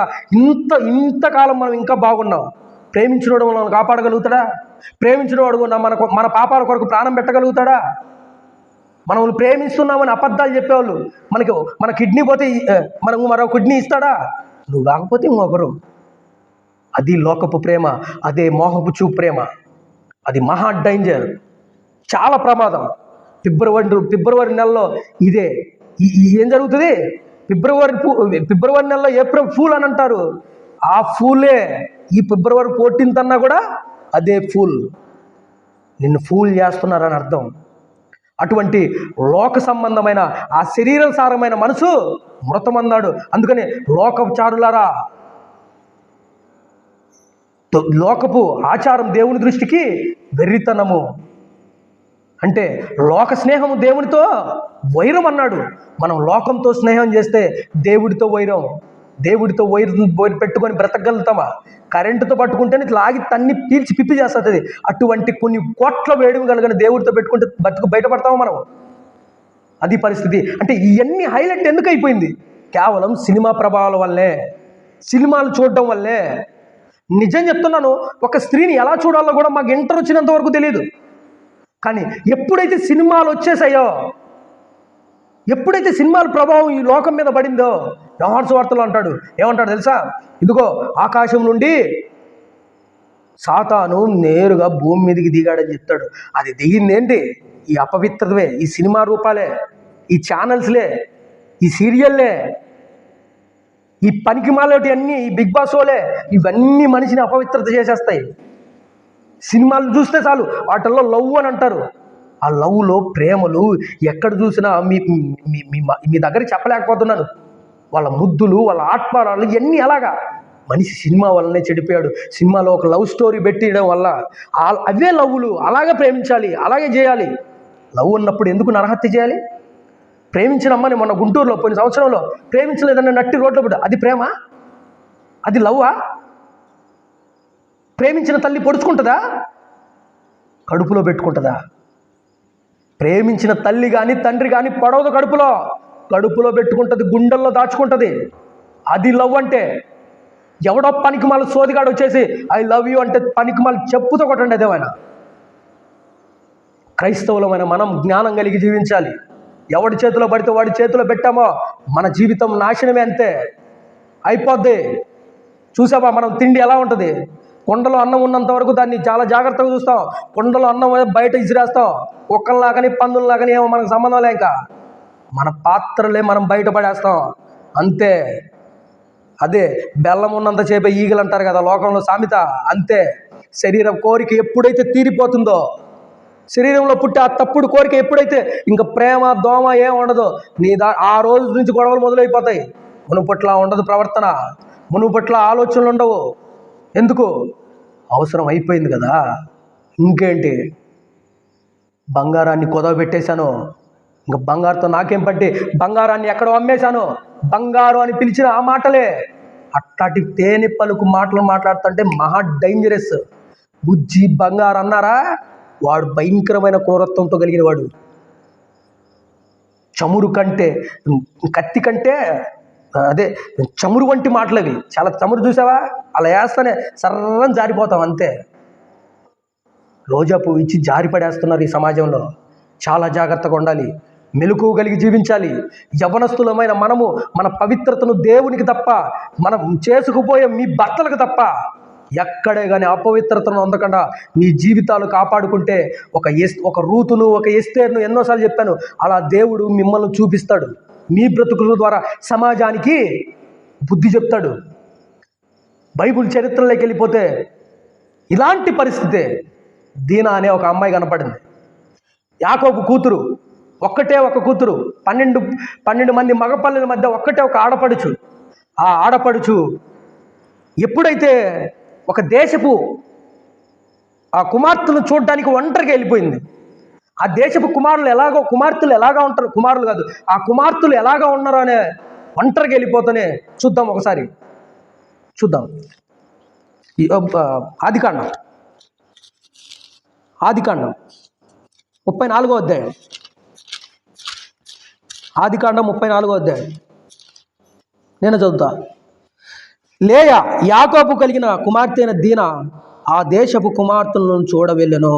ఇంతకాలం మనం ఇంకా బాగున్నాం. ప్రేమించినవాడు మనం కాపాడగలుగుతాడా? ప్రేమించినవాడు మన పాపాల కొరకు ప్రాణం పెట్టగలుగుతాడా? మనల్ని ప్రేమిస్తున్నామని అబద్ధాలు చెప్పేవాళ్ళు మన కిడ్నీ పోతే మనకు మరో కిడ్నీ ఇస్తాడా? నువ్వు కాకపోతే ఇంకొకరు. అది లోకపు ప్రేమ, అదే మోహపు చూపు ప్రేమ. అది మహా డేంజర్, చాలా ప్రమాదం. ఫిబ్రవరి నెలలో ఇదే ఏం జరుగుతుంది? ఫిబ్రవరి నెలలో ఏప్రిల్ ఫూల్ అని అంటారు. ఆ ఫూలే ఈ ఫిబ్రవరి 14th అన్నా కూడా అదే ఫూల్. నిన్ను ఫూల్ చేస్తున్నారని అర్థం. అటువంటి లోక సంబంధమైన ఆ శరీర సారమైన మనసు మృతమన్నాడు. అందుకని లోకచారులారా, లోకపు ఆచారం దేవుని దృష్టికి వెర్రితనము. అంటే లోక స్నేహము దేవునితో వైరం అన్నాడు. మనం లోకంతో స్నేహం చేస్తే దేవుడితో వైరం. దేవుడితో వైరం పెట్టుకొని బ్రతకగలుగుతామా? కరెంటుతో పట్టుకుంటేనే లాగి తన్ని పీల్చి పిప్పి చేస్తుంది. అటువంటి కొన్ని కోట్ల వేడిమి కలిగిన దేవుడితో పెట్టుకుంటే బయటపడతామా మనం? అది పరిస్థితి. అంటే ఇవన్నీ హైలైట్ ఎందుకు అయిపోయింది? కేవలం సినిమా ప్రభావాల వల్లే, సినిమాలు చూడటం వల్లే. నిజం చెప్తున్నాను, ఒక స్త్రీని ఎలా చూడాలో కూడా మాకు ఇంటర్ వచ్చినంత వరకు తెలియదు. కానీ ఎప్పుడైతే సినిమాలు వచ్చేసాయో, ఎప్పుడైతే సినిమాల ప్రభావం ఈ లోకం మీద పడిందో, యోహాను సువార్తలో అంటాడు, ఏమంటాడు తెలుసా? ఇదిగో ఆకాశం నుండి సాతాను నేరుగా భూమి మీదకి దిగాడని చెప్తాడు. అది దిగింది ఏంటి? ఈ అపవిత్రతవే, ఈ సినిమా రూపాలే, ఈ ఛానల్స్లే, ఈ సీరియల్లే, ఈ పనికిమాలటి అన్నీ, ఈ బిగ్ బాస్ షోలే, ఇవన్నీ మనిషిని అపవిత్రత చేసేస్తాయి. సినిమాలు చూస్తే చాలు వాటిల్లో లవ్ అని అంటారు. ఆ లవ్లో ప్రేమలు ఎక్కడ చూసినా మీ దగ్గరికి చెప్పలేకపోతున్నాను. వాళ్ళ ముద్దులు, వాళ్ళ ఆత్మారాలు ఇవన్నీ అలాగా. మనిషి సినిమా వల్లనే చెడిపోయాడు. సినిమాలో ఒక లవ్ స్టోరీ పెట్టియడం వల్ల అవే లవ్వులు. అలాగే ప్రేమించాలి, అలాగే చేయాలి. లవ్ ఉన్నప్పుడు ఎందుకు నరహత్య చేయాలి? ప్రేమించిన అమ్మని మొన్న గుంటూరులో పోయిన సంవత్సరంలో ప్రేమించలేదన్న నట్టి రోడ్లో పడ్డా. అది ప్రేమ? అది లవ్వా? ప్రేమించిన తల్లి పొడుచుకుంటుందా? కడుపులో పెట్టుకుంటుందా? ప్రేమించిన తల్లి కానీ తండ్రి కానీ పడవదు కడుపులో పెట్టుకుంటుంది, గుండెల్లో దాచుకుంటుంది. అది లవ్ అంటే. ఎవడో పనికిమాల సోదిగాడు వచ్చేసి ఐ లవ్ యూ అంటే పనికిమాల చెప్పుతో కొట్టండి అదేమైనా. క్రైస్తవులమైన మనం జ్ఞానం కలిగి జీవించాలి. ఎవడి చేతిలో పడితే వాడి చేతిలో పెట్టామో మన జీవితం నాశనమే, అంతే అయిపోద్ది. చూసావా మనం తిండి ఎలా ఉంటుంది? కుండలో అన్నం ఉన్నంత వరకు దాన్ని చాలా జాగ్రత్తగా చూస్తాం. కుండలో అన్నం బయట ఇసిరేస్తాం. కుక్కల్లాగాని పందుల్లాగాని ఏమో మనకు సంబంధం లేక మన పాత్రలే మనం బయటపడేస్తాం, అంతే. అదే బెల్లం ఉన్నంత చేపే ఈగలు అంటారు కదా లోకంలో సామెత, అంతే. శరీరం కోరిక ఎప్పుడైతే తీరిపోతుందో, శరీరంలో పుట్టి ఆ తప్పుడు కోరిక ఎప్పుడైతే ఇంకా ప్రేమ దోమ ఏం ఉండదు, ఆ రోజు నుంచి గొడవలు మొదలైపోతాయి. మునుపట్ల ఉండదు ప్రవర్తన, మునుపట్ల ఆలోచనలు ఉండవు. ఎందుకు? అవసరం అయిపోయింది కదా. ఇంకేంటి? బంగారాన్ని కుదవ పెట్టేశాను, ఇంకా బంగారుతో నాకేం పట్టి, బంగారాన్ని ఎక్కడో అమ్మేశాను, బంగారు అని పిలిచిన ఆ మాటలే. అట్లాంటి తేనె పలుకు మాటలు మాట్లాడుతుంటే మహా డేంజరస్. బుజ్జి బంగారు అన్నారా, వాడు భయంకరమైన క్రూరత్వంతో కలిగిన వాడు. చమురు కంటే, కత్తి కంటే అదే చమురు వంటి మాటలు అవి. చాలా చమురు చూసావా, అలా వేస్తానే సర్రం జారిపోతాం, అంతే. రోజా పువ్వు ఇచ్చి జారిపడేస్తున్నారు ఈ సమాజంలో. చాలా జాగ్రత్తగా ఉండాలి, మెలకువ కలిగి జీవించాలి. యవ్వనస్తులమైన మనము మన పవిత్రతను దేవునికి తప్ప, మనం చేసుకుపోయే మీ భర్తలకు తప్ప ఎక్కడే కానీ అపవిత్రతను అందకుండా మీ జీవితాలు కాపాడుకుంటే ఒక రూతును, ఒక ఎస్తేర్ను ఎన్నోసార్లు చెప్పాను, అలా దేవుడు మిమ్మల్ని చూపిస్తాడు. మీ బ్రతుకుల ద్వారా సమాజానికి బుద్ధి చెప్తాడు. బైబిల్ చరిత్రలోకి వెళ్ళిపోతే ఇలాంటి పరిస్థితే. దీనా అనే ఒక అమ్మాయి కనపడింది. యాకోబు కూతురు, ఒక్కటే ఒక కూతురు, 12 మంది మగపల్లెల మధ్య ఒక్కటే ఒక ఆడపడుచు. ఆ ఆడపడుచు ఎప్పుడైతే ఒక దేశపు ఆ కుమార్తెను చూడడానికి ఒంటరిగా వెళ్ళిపోయింది. ఆ దేశపు కుమార్తెలు ఎలాగా ఉంటారు, కుమారులు కాదు, ఆ కుమార్తెలు ఎలాగా ఉన్నారో అనే ఒంటరిగా వెళ్ళిపోతూనే చూద్దాం. ఒకసారి చూద్దాం. ఆదికాండం 34వ అధ్యాయం. ఆదికాండం 34వ అధ్యాయం నేను చదువుతా. లేయా యాకోబు కలిగిన కుమార్తె అయిన దీనా ఆ దేశపు కుమార్తెలను చూడవెళ్ళెను.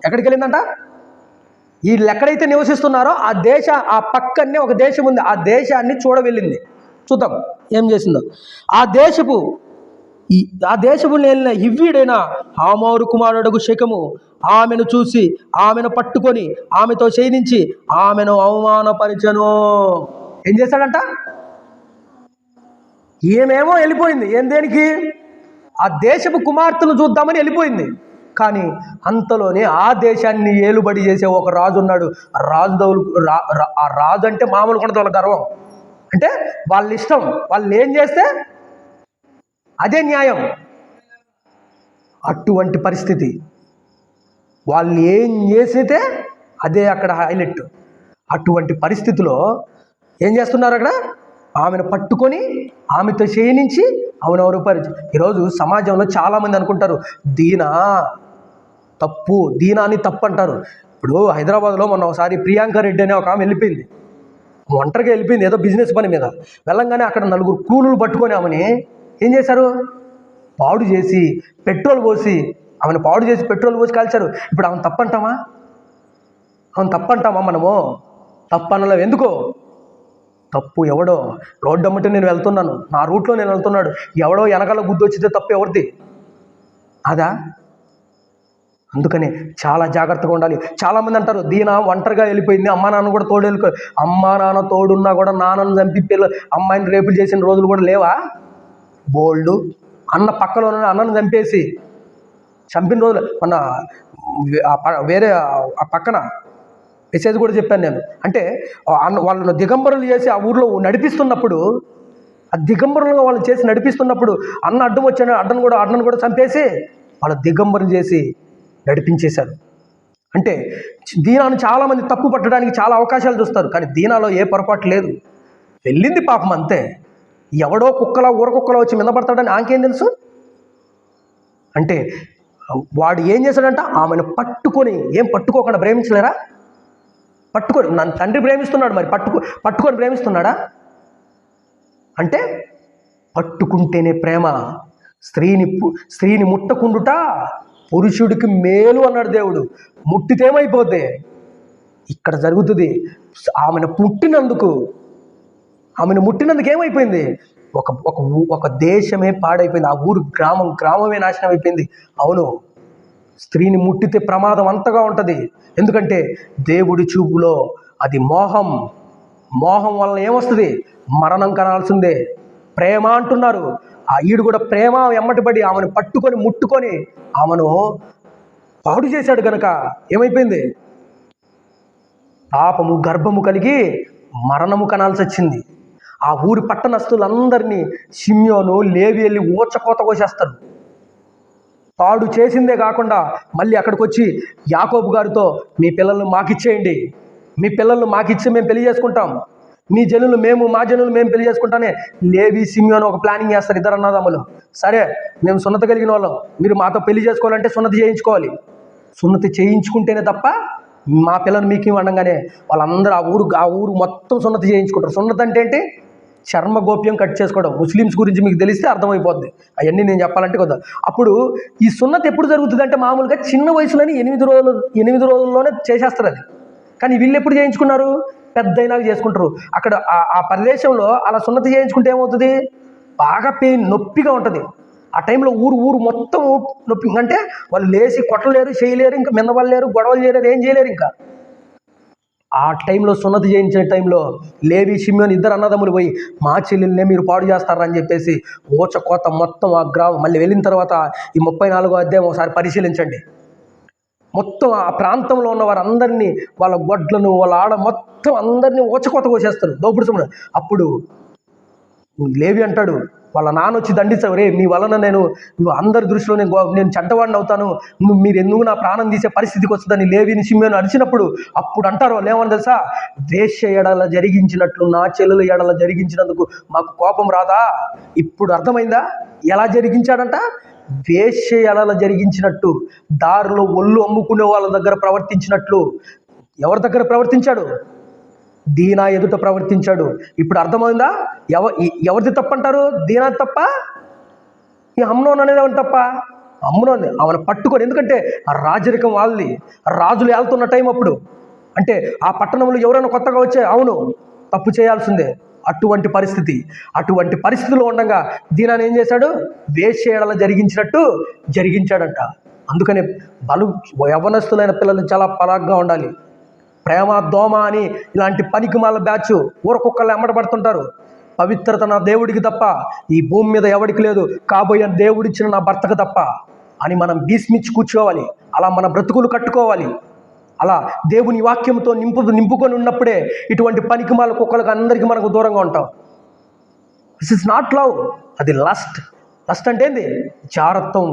ఎక్కడికి వెళ్ళిందంట? వీళ్ళు ఎక్కడైతే నివసిస్తున్నారో ఆ పక్కనే ఒక దేశం ఉంది. ఆ దేశాన్ని చూడవెళ్ళింది. చూద్దాం ఏం చేసిందో. ఆ దేశపు నేలిన హివ్వీడైన హామోరు కుమారుడుగు శెకెము ఆమెను చూసి ఆమెను పట్టుకొని ఆమెతో శయనించి ఆమెను అవమానపరిచెను. ఏం చేశాడంట? ఏమేమో వెళ్ళిపోయింది. దేనికి? ఆ దేశపు కుమార్తెను చూద్దామని వెళ్ళిపోయింది. కానీ అంతలోనే ఆ దేశాన్ని ఏలుబడి చేసే ఒక రాజు ఉన్నాడు. ఆ రాజు అంటే మామూలు కూడా వాళ్ళ గర్వం. అంటే వాళ్ళ ఇష్టం, వాళ్ళు ఏం చేస్తే అదే న్యాయం. అటువంటి పరిస్థితి. వాళ్ళు ఏం చేసితే అదే అక్కడ హైలైట్. అటువంటి పరిస్థితిలో ఏం చేస్తున్నారు? అక్కడ ఆమెను పట్టుకొని ఆమెతో శయనించి ఆమెను అవమానపరిచి. ఈరోజు సమాజంలో చాలామంది అనుకుంటారు దీనాన్ని తప్పు అంటారు. ఇప్పుడు హైదరాబాద్లో మొన్న ఒకసారి ప్రియాంక రెడ్డి అనే ఒక ఆమె వెళ్ళిపోయింది. ఒంటరిగా వెళ్ళిపోయింది ఏదో బిజినెస్ పని మీద. వెళ్ళంగానే అక్కడ 4 కూలీలు పట్టుకొని ఆమెని ఏం చేశారు? పాడు చేసి పెట్రోల్ పోసి కాల్చారు. ఇప్పుడు ఆమెను తప్పంటామా? మనము తప్పనలో ఎందుకో? తప్పు ఎవడో రోడ్డు అమ్మటే నేను వెళ్తున్నాను, నా రూట్లో నేను వెళ్తున్నాడు, ఎవడో వెనకాల గుద్దు వచ్చితే తప్పు ఎవరిది? అదా? అందుకని చాలా జాగ్రత్తగా ఉండాలి. చాలామంది అంటారు దీనా ఒంటరిగా వెళ్ళిపోయింది, అమ్మా నాన్న కూడా అమ్మా నాన్న తోడున్నా కూడా నాన్నను చంపి అమ్మాయిని రేపులు చేసిన రోజులు కూడా లేవా? బోల్డ్. అన్న పక్కలో అన్నను చంపిన రోజులు మన వేరే ఆ పక్కన మెసేజ్ కూడా చెప్పాను నేను. అంటే వాళ్ళను దిగంబరులు చేసి ఆ ఊర్లో నడిపిస్తున్నప్పుడు, ఆ దిగంబరులుగా వాళ్ళు చేసి నడిపిస్తున్నప్పుడు అన్న అడ్డం వచ్చాడు, అన్నను కూడా చంపేసి వాళ్ళు దిగంబరులు చేసి నడిపించేశారు. అంటే దీనాను చాలామంది తప్పు పట్టడానికి చాలా అవకాశాలు చూస్తారు. కానీ దీనాలో ఏ పొరపాటు లేదు. వెళ్ళింది పాపం అంతే. ఎవడో ఊరకుక్కలా వచ్చి మీద పడతాడని ఆంకేం తెలుసు? అంటే వాడు ఏం చేశాడంట? ఆమెను పట్టుకోకుండా ప్రేమించలేరా? నన్ను తండ్రి ప్రేమిస్తున్నాడు, మరి పట్టుకొని ప్రేమిస్తున్నాడా? అంటే పట్టుకుంటేనే ప్రేమ. స్త్రీని ముట్టకుండుట పురుషుడికి మేలు అన్నాడు దేవుడు. ముట్టితేమైపోతే ఇక్కడ జరుగుతుంది. ఆమెను ముట్టినందుకు ఏమైపోయింది? ఒక దేశమే పాడైపోయింది. ఆ ఊరు గ్రామమే నాశనం అయిపోయింది. అవును, స్త్రీని ముట్టితే ప్రమాదం అంతగా ఉంటుంది. ఎందుకంటే దేవుడి చూపులో అది మోహం వలన ఏమొస్తుంది? మరణం కనాల్సిందే. ప్రేమ అంటున్నారు. ఆ ఈడు కూడా ప్రేమ ఎమ్మటిపడి ఆమెను పట్టుకొని ముట్టుకొని ఆమెను పాడు చేశాడు కనుక ఏమైపోయింది? పాపము గర్భము కలిగి మరణము కనాల్సి వచ్చింది. ఆ ఊరి పట్టణస్తులందరినీ షిమ్యోను, లేవి వెళ్ళి ఊచకోత కోసేస్తారు. పాడు చేసిందే కాకుండా మళ్ళీ అక్కడికి వచ్చి యాకోబు గారితో మీ పిల్లల్ని మాకిచ్చేయండి, మీ పిల్లల్ని మాకిచ్చి మేము పెళ్లి చేసుకుంటాం, మా జనులు మేము పెళ్లి చేసుకుంటానే లేవి షిమ్యోను ఒక ప్లానింగ్ చేస్తారు. 2 అన్నదమ్ములు. సరే, మేము సున్నతి కలిగిన వాళ్ళం, మీరు మాతో పెళ్లి చేసుకోవాలంటే సున్నతి చేయించుకోవాలి. సున్నతి చేయించుకుంటేనే తప్ప మా పిల్లలు మీకు అనగానే వాళ్ళందరూ ఆ ఊరు మొత్తం సున్నతి చేయించుకుంటారు. సున్నతి అంటే ఏంటి? చర్మ గోప్యం కట్ చేసుకోవడం. ముస్లిమ్స్ గురించి మీకు తెలిస్తే అర్థమైపోద్ది. అవన్నీ నేను చెప్పాలంటే కదా. అప్పుడు ఈ సున్నతి ఎప్పుడు జరుగుతుంది అంటే మామూలుగా చిన్న వయసులోని 8 రోజుల్లోనే చేసేస్తారు అది. కానీ వీళ్ళు ఎప్పుడు చేయించుకున్నారు? పెద్దయినాక చేసుకుంటారు. అక్కడ ఆ ప్రదేశంలో అలా సున్నతి చేయించుకుంటే ఏమవుతుంది? బాగా నొప్పిగా ఉంటుంది. ఆ టైంలో ఊరు మొత్తం నొప్పి. అంటే వాళ్ళు లేచి కొట్టలేరు, చేయలేరు, ఇంకా మిందవలేరు, గొడవలు చేయలేరు, ఏం చేయలేరు. ఇంకా ఆ టైంలో సున్నతి చేయించే టైంలో లేవి షిమ్యోను ఇద్దరు అన్నదమ్ములు పోయి మా చెల్లెల్నే మీరు పాడు చేస్తారని చెప్పేసి ఊచకోత మొత్తం ఆ గ్రామం మళ్ళీ వెళ్ళిన తర్వాత ఈ 34వ అధ్యాయం ఒకసారి పరిశీలించండి. మొత్తం ఆ ప్రాంతంలో ఉన్న వారందరినీ, వాళ్ళ గొడ్లను, వాళ్ళ ఆడ మొత్తం అందరినీ ఊచకోత కోసేస్తారు, దోపుడు సొమ్మున. అప్పుడు లేవి అంటాడు, వాళ్ళ నాన్న వచ్చి దండిస్తావు, రే నీ వలన నువ్వు అందరి దృష్టిలో నేను చెడ్డవాడిని అవుతాను, మీరు ఎందుకు నా ప్రాణం తీసే పరిస్థితికి వస్తుందని లేవిని షిమ్యోను అరిచినప్పుడు అప్పుడు అంటారు వాళ్ళు ఏమని తెలుసా, వేశ్య ఎడల జరిగించినట్లు నా చెల్లెలు ఎడల జరిగించినందుకు మాకు కోపం రాదా? ఇప్పుడు అర్థమైందా ఎలా జరిగించాడంట? వేశ్య ఎడల జరిగించినట్టు, దారిలో ఒళ్ళు అమ్ముకునే వాళ్ళ దగ్గర ప్రవర్తించినట్లు. ఎవరి దగ్గర ప్రవర్తించాడు? దీనా ఎదుట ప్రవర్తించాడు. ఇప్పుడు అర్థమైందా ఎవరిది తప్పంటారు? దీనా తప్ప, ఈ అమ్నోన్ అనేది ఎవరి తప్ప? అమ్నోన్ ఆమెను పట్టుకొని, ఎందుకంటే ఆ రాజరికం వాళ్ళది, రాజులు వెళ్తున్న టైం అప్పుడు. అంటే ఆ పట్టణంలో ఎవరైనా కొత్తగా వచ్చే అవును తప్పు చేయాల్సిందే. అటువంటి పరిస్థితిలో ఉండగా దీనాన్ని ఏం చేశాడు? వేశ్య ఎడల జరిగించినట్టు జరిగించాడంట. అందుకనే యవ్వనస్తులైన పిల్లలు చాలా పరాగ్గా ఉండాలి. ప్రేమ దోమ అని ఇలాంటి పనికిమాల బ్యాచ్ ఊరకుక్కలు ఎమ్మడబడుతుంటారు. పవిత్రత నా దేవుడికి తప్ప ఈ భూమి మీద ఎవడికి లేదు, కాబోయే దేవుడిచ్చిన నా భర్తకు తప్ప అని మనం భీష్మించి కూర్చోవాలి. అలా మన బ్రతుకులు కట్టుకోవాలి. అలా దేవుని వాక్యంతో నింపుకొని ఉన్నప్పుడే ఇటువంటి పనికిమాల కుక్కలకు అందరికీ మనకు దూరంగా ఉంటాం. దిస్ ఇస్ నాట్ లవ్, అది లస్ట్. లస్ట్ అంటే ఏంది? జారత్వం.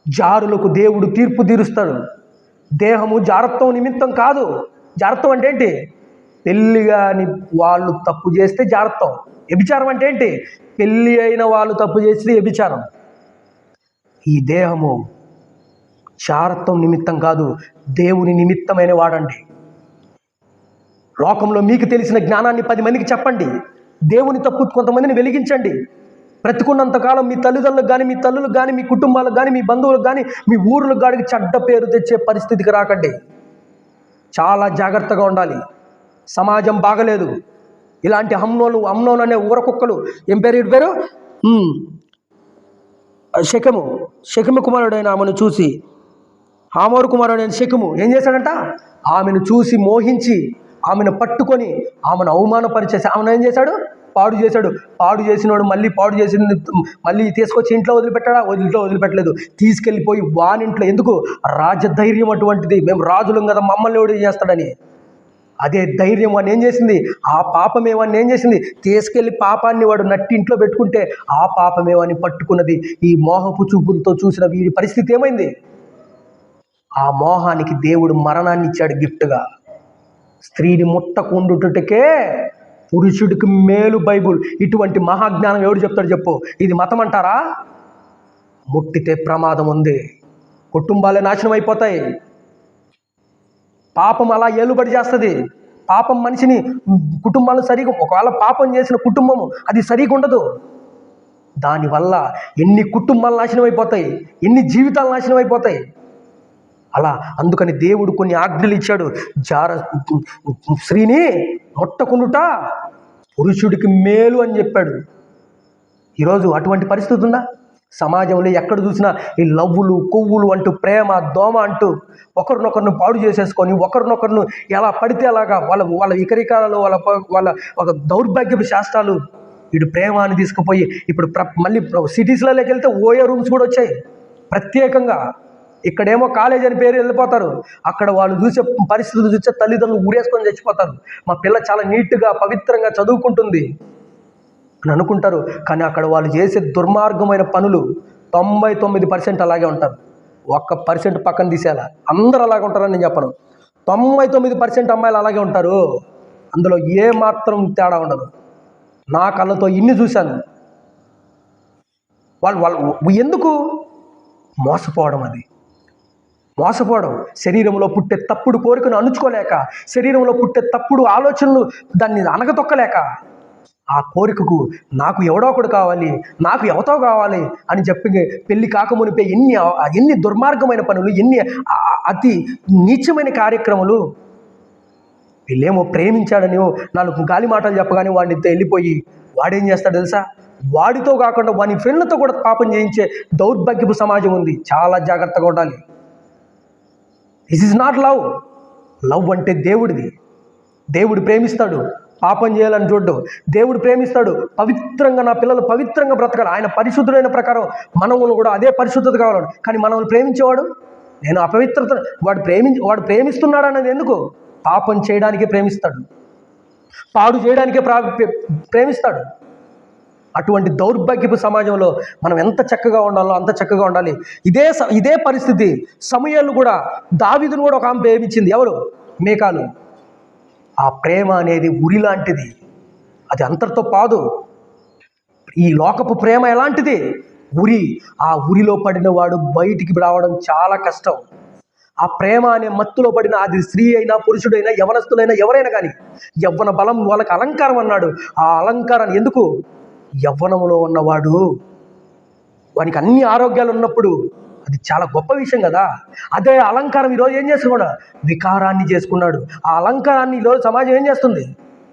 జారులకు దేవుడు తీర్పు తీరుస్తాడు. దేహము జారత్వం నిమిత్తం కాదు. జారత్వం అంటే ఏంటి? పెళ్ళి కాని వాళ్ళు తప్పు చేస్తే జారత్వం. వ్యభిచారం అంటే ఏంటి? పెళ్ళి అయిన వాళ్ళు తప్పు చేస్తే వ్యభిచారం. ఈ దేహము జారత్వం నిమిత్తం కాదు, దేవుని నిమిత్తమైన వాడండి. లోకంలో మీకు తెలిసిన జ్ఞానాన్ని 10 మందికి చెప్పండి. దేవుని తప్పు కొంతమందిని వెలిగించండి. బ్రతికున్నంతకాలం మీ తల్లిదండ్రులకు కానీ, మీ తల్లులకు కానీ, మీ కుటుంబాలకు కానీ, మీ బంధువులకు కానీ, మీ ఊర్లకు కానీ చెడ్డ పేరు తెచ్చే పరిస్థితికి రాకండి. చాలా జాగ్రత్తగా ఉండాలి. సమాజం బాగలేదు. ఇలాంటి అమ్నోను అనే ఊరకుక్కలు, ఏం పేరు వీడి పేరు? శకెము కుమారుడైన ఆమెను చూసి, హామోరు కుమారుడైన శకెము ఏం చేశాడంట? ఆమెను చూసి మోహించి ఆమెను పట్టుకొని ఆమెను అవమానపరిచేసి ఆమెను ఏం చేశాడు? పాడు చేశాడు. పాడు చేసినోడు మళ్ళీ పాడు చేసింది మళ్ళీ తీసుకొచ్చి ఇంట్లో వదిలిపెట్టాడా? వదిలిపెట్టలేదు. తీసుకెళ్ళిపోయి వానింట్లో. ఎందుకు? రాజధైర్యం అటువంటిది. మేము రాజులం కదా, మమ్మల్ని ఎవడు చేస్తాడని. అదే ధైర్యం వాడిని ఏం చేసింది? ఆ పాపమేవాడిని ఏం చేసింది? తీసుకెళ్ళి పాపాన్ని వాడు నట్టి ఇంట్లో పెట్టుకుంటే ఆ పాపమేవాడిని పట్టుకున్నది. ఈ మోహపు చూపులతో చూసిన వీడి పరిస్థితి ఏమైంది? ఆ మోహానికి దేవుడు మరణాన్ని ఇచ్చాడు గిఫ్ట్గా. స్త్రీని ముట్టకుండుటకే పురుషుడికి మేలు బైబుల్. ఇటువంటి మహాజ్ఞానం ఎవడు చెప్తాడు చెప్పు? ఇది మతం అంటారా? ముట్టితే ప్రమాదం ఉంది. కుటుంబాలే నాశనం అయిపోతాయి. పాపం అలా ఏలుబడి చేస్తుంది. పాపం మనిషిని, కుటుంబాలు సరిగా, ఒకవేళ పాపం చేసిన కుటుంబము అది సరిగా ఉండదు. దానివల్ల ఎన్ని కుటుంబాలు నాశనం అయిపోతాయి, ఎన్ని జీవితాలు నాశనం అయిపోతాయి. అలా అందుకని దేవుడు కొన్ని ఆజ్ఞలు ఇచ్చాడు. స్త్రీని ముట్టకుండుట పురుషుడికి మేలు అని చెప్పాడు. ఈరోజు అటువంటి పరిస్థితి ఉందా? సమాజంలో ఎక్కడ చూసినా ఈ లవ్వులు, కొవ్వులు అంటూ, ప్రేమ దోమ అంటూ ఒకరినొకరిని పాడు చేసేసుకొని ఒకరినొకరిని ఎలా పడితే అలాగా వాళ్ళ వికరికాలలో వాళ్ళ ఒక దౌర్భాగ్యపు శాస్త్రాలు. వీడు ప్రేమ అని తీసుకుపోయి ఇప్పుడు మళ్ళీ సిటీస్లలోకి వెళ్తే ఓయో రూమ్స్ కూడా వచ్చాయి ప్రత్యేకంగా. ఇక్కడేమో కాలేజ్ అని పేరు వెళ్ళిపోతారు. అక్కడ వాళ్ళు చూసే పరిస్థితులు చూసే తల్లిదండ్రులు ఊరేసుకొని చచ్చిపోతారు. మా పిల్ల చాలా నీట్గా పవిత్రంగా చదువుకుంటుంది అని అనుకుంటారు. కానీ అక్కడ వాళ్ళు చేసే దుర్మార్గమైన పనులు 99% అలాగే ఉంటారు. 1% పక్కన తీసేలా అందరూ అలాగే ఉంటారని నేను చెప్పను. 99% అమ్మాయిలు అలాగే ఉంటారు. అందులో ఏ మాత్రం తేడా ఉండదు. నా కళ్ళతో ఇన్ని చూశాను. వాళ్ళు ఎందుకు మోసపోవడం? అది మోసపోవడం. శరీరంలో పుట్టే తప్పుడు కోరికను అణుచుకోలేక, శరీరంలో పుట్టే తప్పుడు ఆలోచనలు దాన్ని అనగతొక్కలేక, ఆ కోరికకు నాకు ఎవడో ఒకడు కావాలి, నాకు ఎవతో కావాలి అని చెప్పి పెళ్లి కాకమునిపే ఎన్ని దుర్మార్గమైన పనులు, ఎన్ని అతి నీచమైన కార్యక్రమాలు. వీళ్ళేమో ప్రేమించాడని 4 గాలి మాటలు చెప్పగానే వాడితో వెళ్ళిపోయి వాడేం చేస్తాడు తెలుసా? వాడితో కాకుండా వాని ఫ్రెండ్లతో కూడా పాపం చేయించే దౌర్భాగ్యపు సమాజం ఉంది. చాలా జాగ్రత్తగా ఉండాలి. This is not love. Love అంటే దేవుడిది. దేవుడు ప్రేమిస్తాడు, పాపం చేయాలని చూడ్డు. దేవుడు ప్రేమిస్తాడు, పవిత్రంగా నా పిల్లలు పవిత్రంగా బ్రతకాలి, ఆయన పరిశుద్ధుడైన ప్రకారం మనములు కూడా అదే పరిశుద్ధత కావాలి. కానీ మనల్ని ప్రేమించేవాడు నేను అపవిత్రత, వాడు ప్రేమిస్తున్నాడు అన్నది ఎందుకు? పాపం చేయడానికే ప్రేమిస్తాడు, పాడు చేయడానికే ప్రేమిస్తాడు. అటువంటి దౌర్భాగ్యపు సమాజంలో మనం ఎంత చక్కగా ఉండాలో అంత చక్కగా ఉండాలి. ఇదే పరిస్థితి సమూయేలు కూడా, దావీదును కూడా ఒక ఆమె ప్రేమించింది. ఎవరు? మీకాలు. ఆ ప్రేమ అనేది ఉరి లాంటిది, అది అంతటితో పాదు. ఈ లోకపు ప్రేమ ఎలాంటిది? ఉరి. ఆ ఉరిలో పడిన వాడు బయటికి రావడం చాలా కష్టం. ఆ ప్రేమ అనే మత్తులో పడిన, అది స్త్రీ అయినా పురుషుడైనా యవనస్తులైనా ఎవరైనా కానీ, యవ్వన బలం వాళ్ళకి అలంకారం అన్నాడు. ఆ అలంకారాన్ని ఎందుకు? యవ్వనంలో ఉన్నవాడు, వానికి అన్ని ఆరోగ్యాలు ఉన్నప్పుడు అది చాలా గొప్ప విషయం కదా. అదే అలంకారం ఈరోజు ఏం చేసుకున్నాడు? వికారాన్ని చేసుకున్నాడు. ఆ అలంకారాన్ని ఈరోజు సమాజం ఏం చేస్తుంది?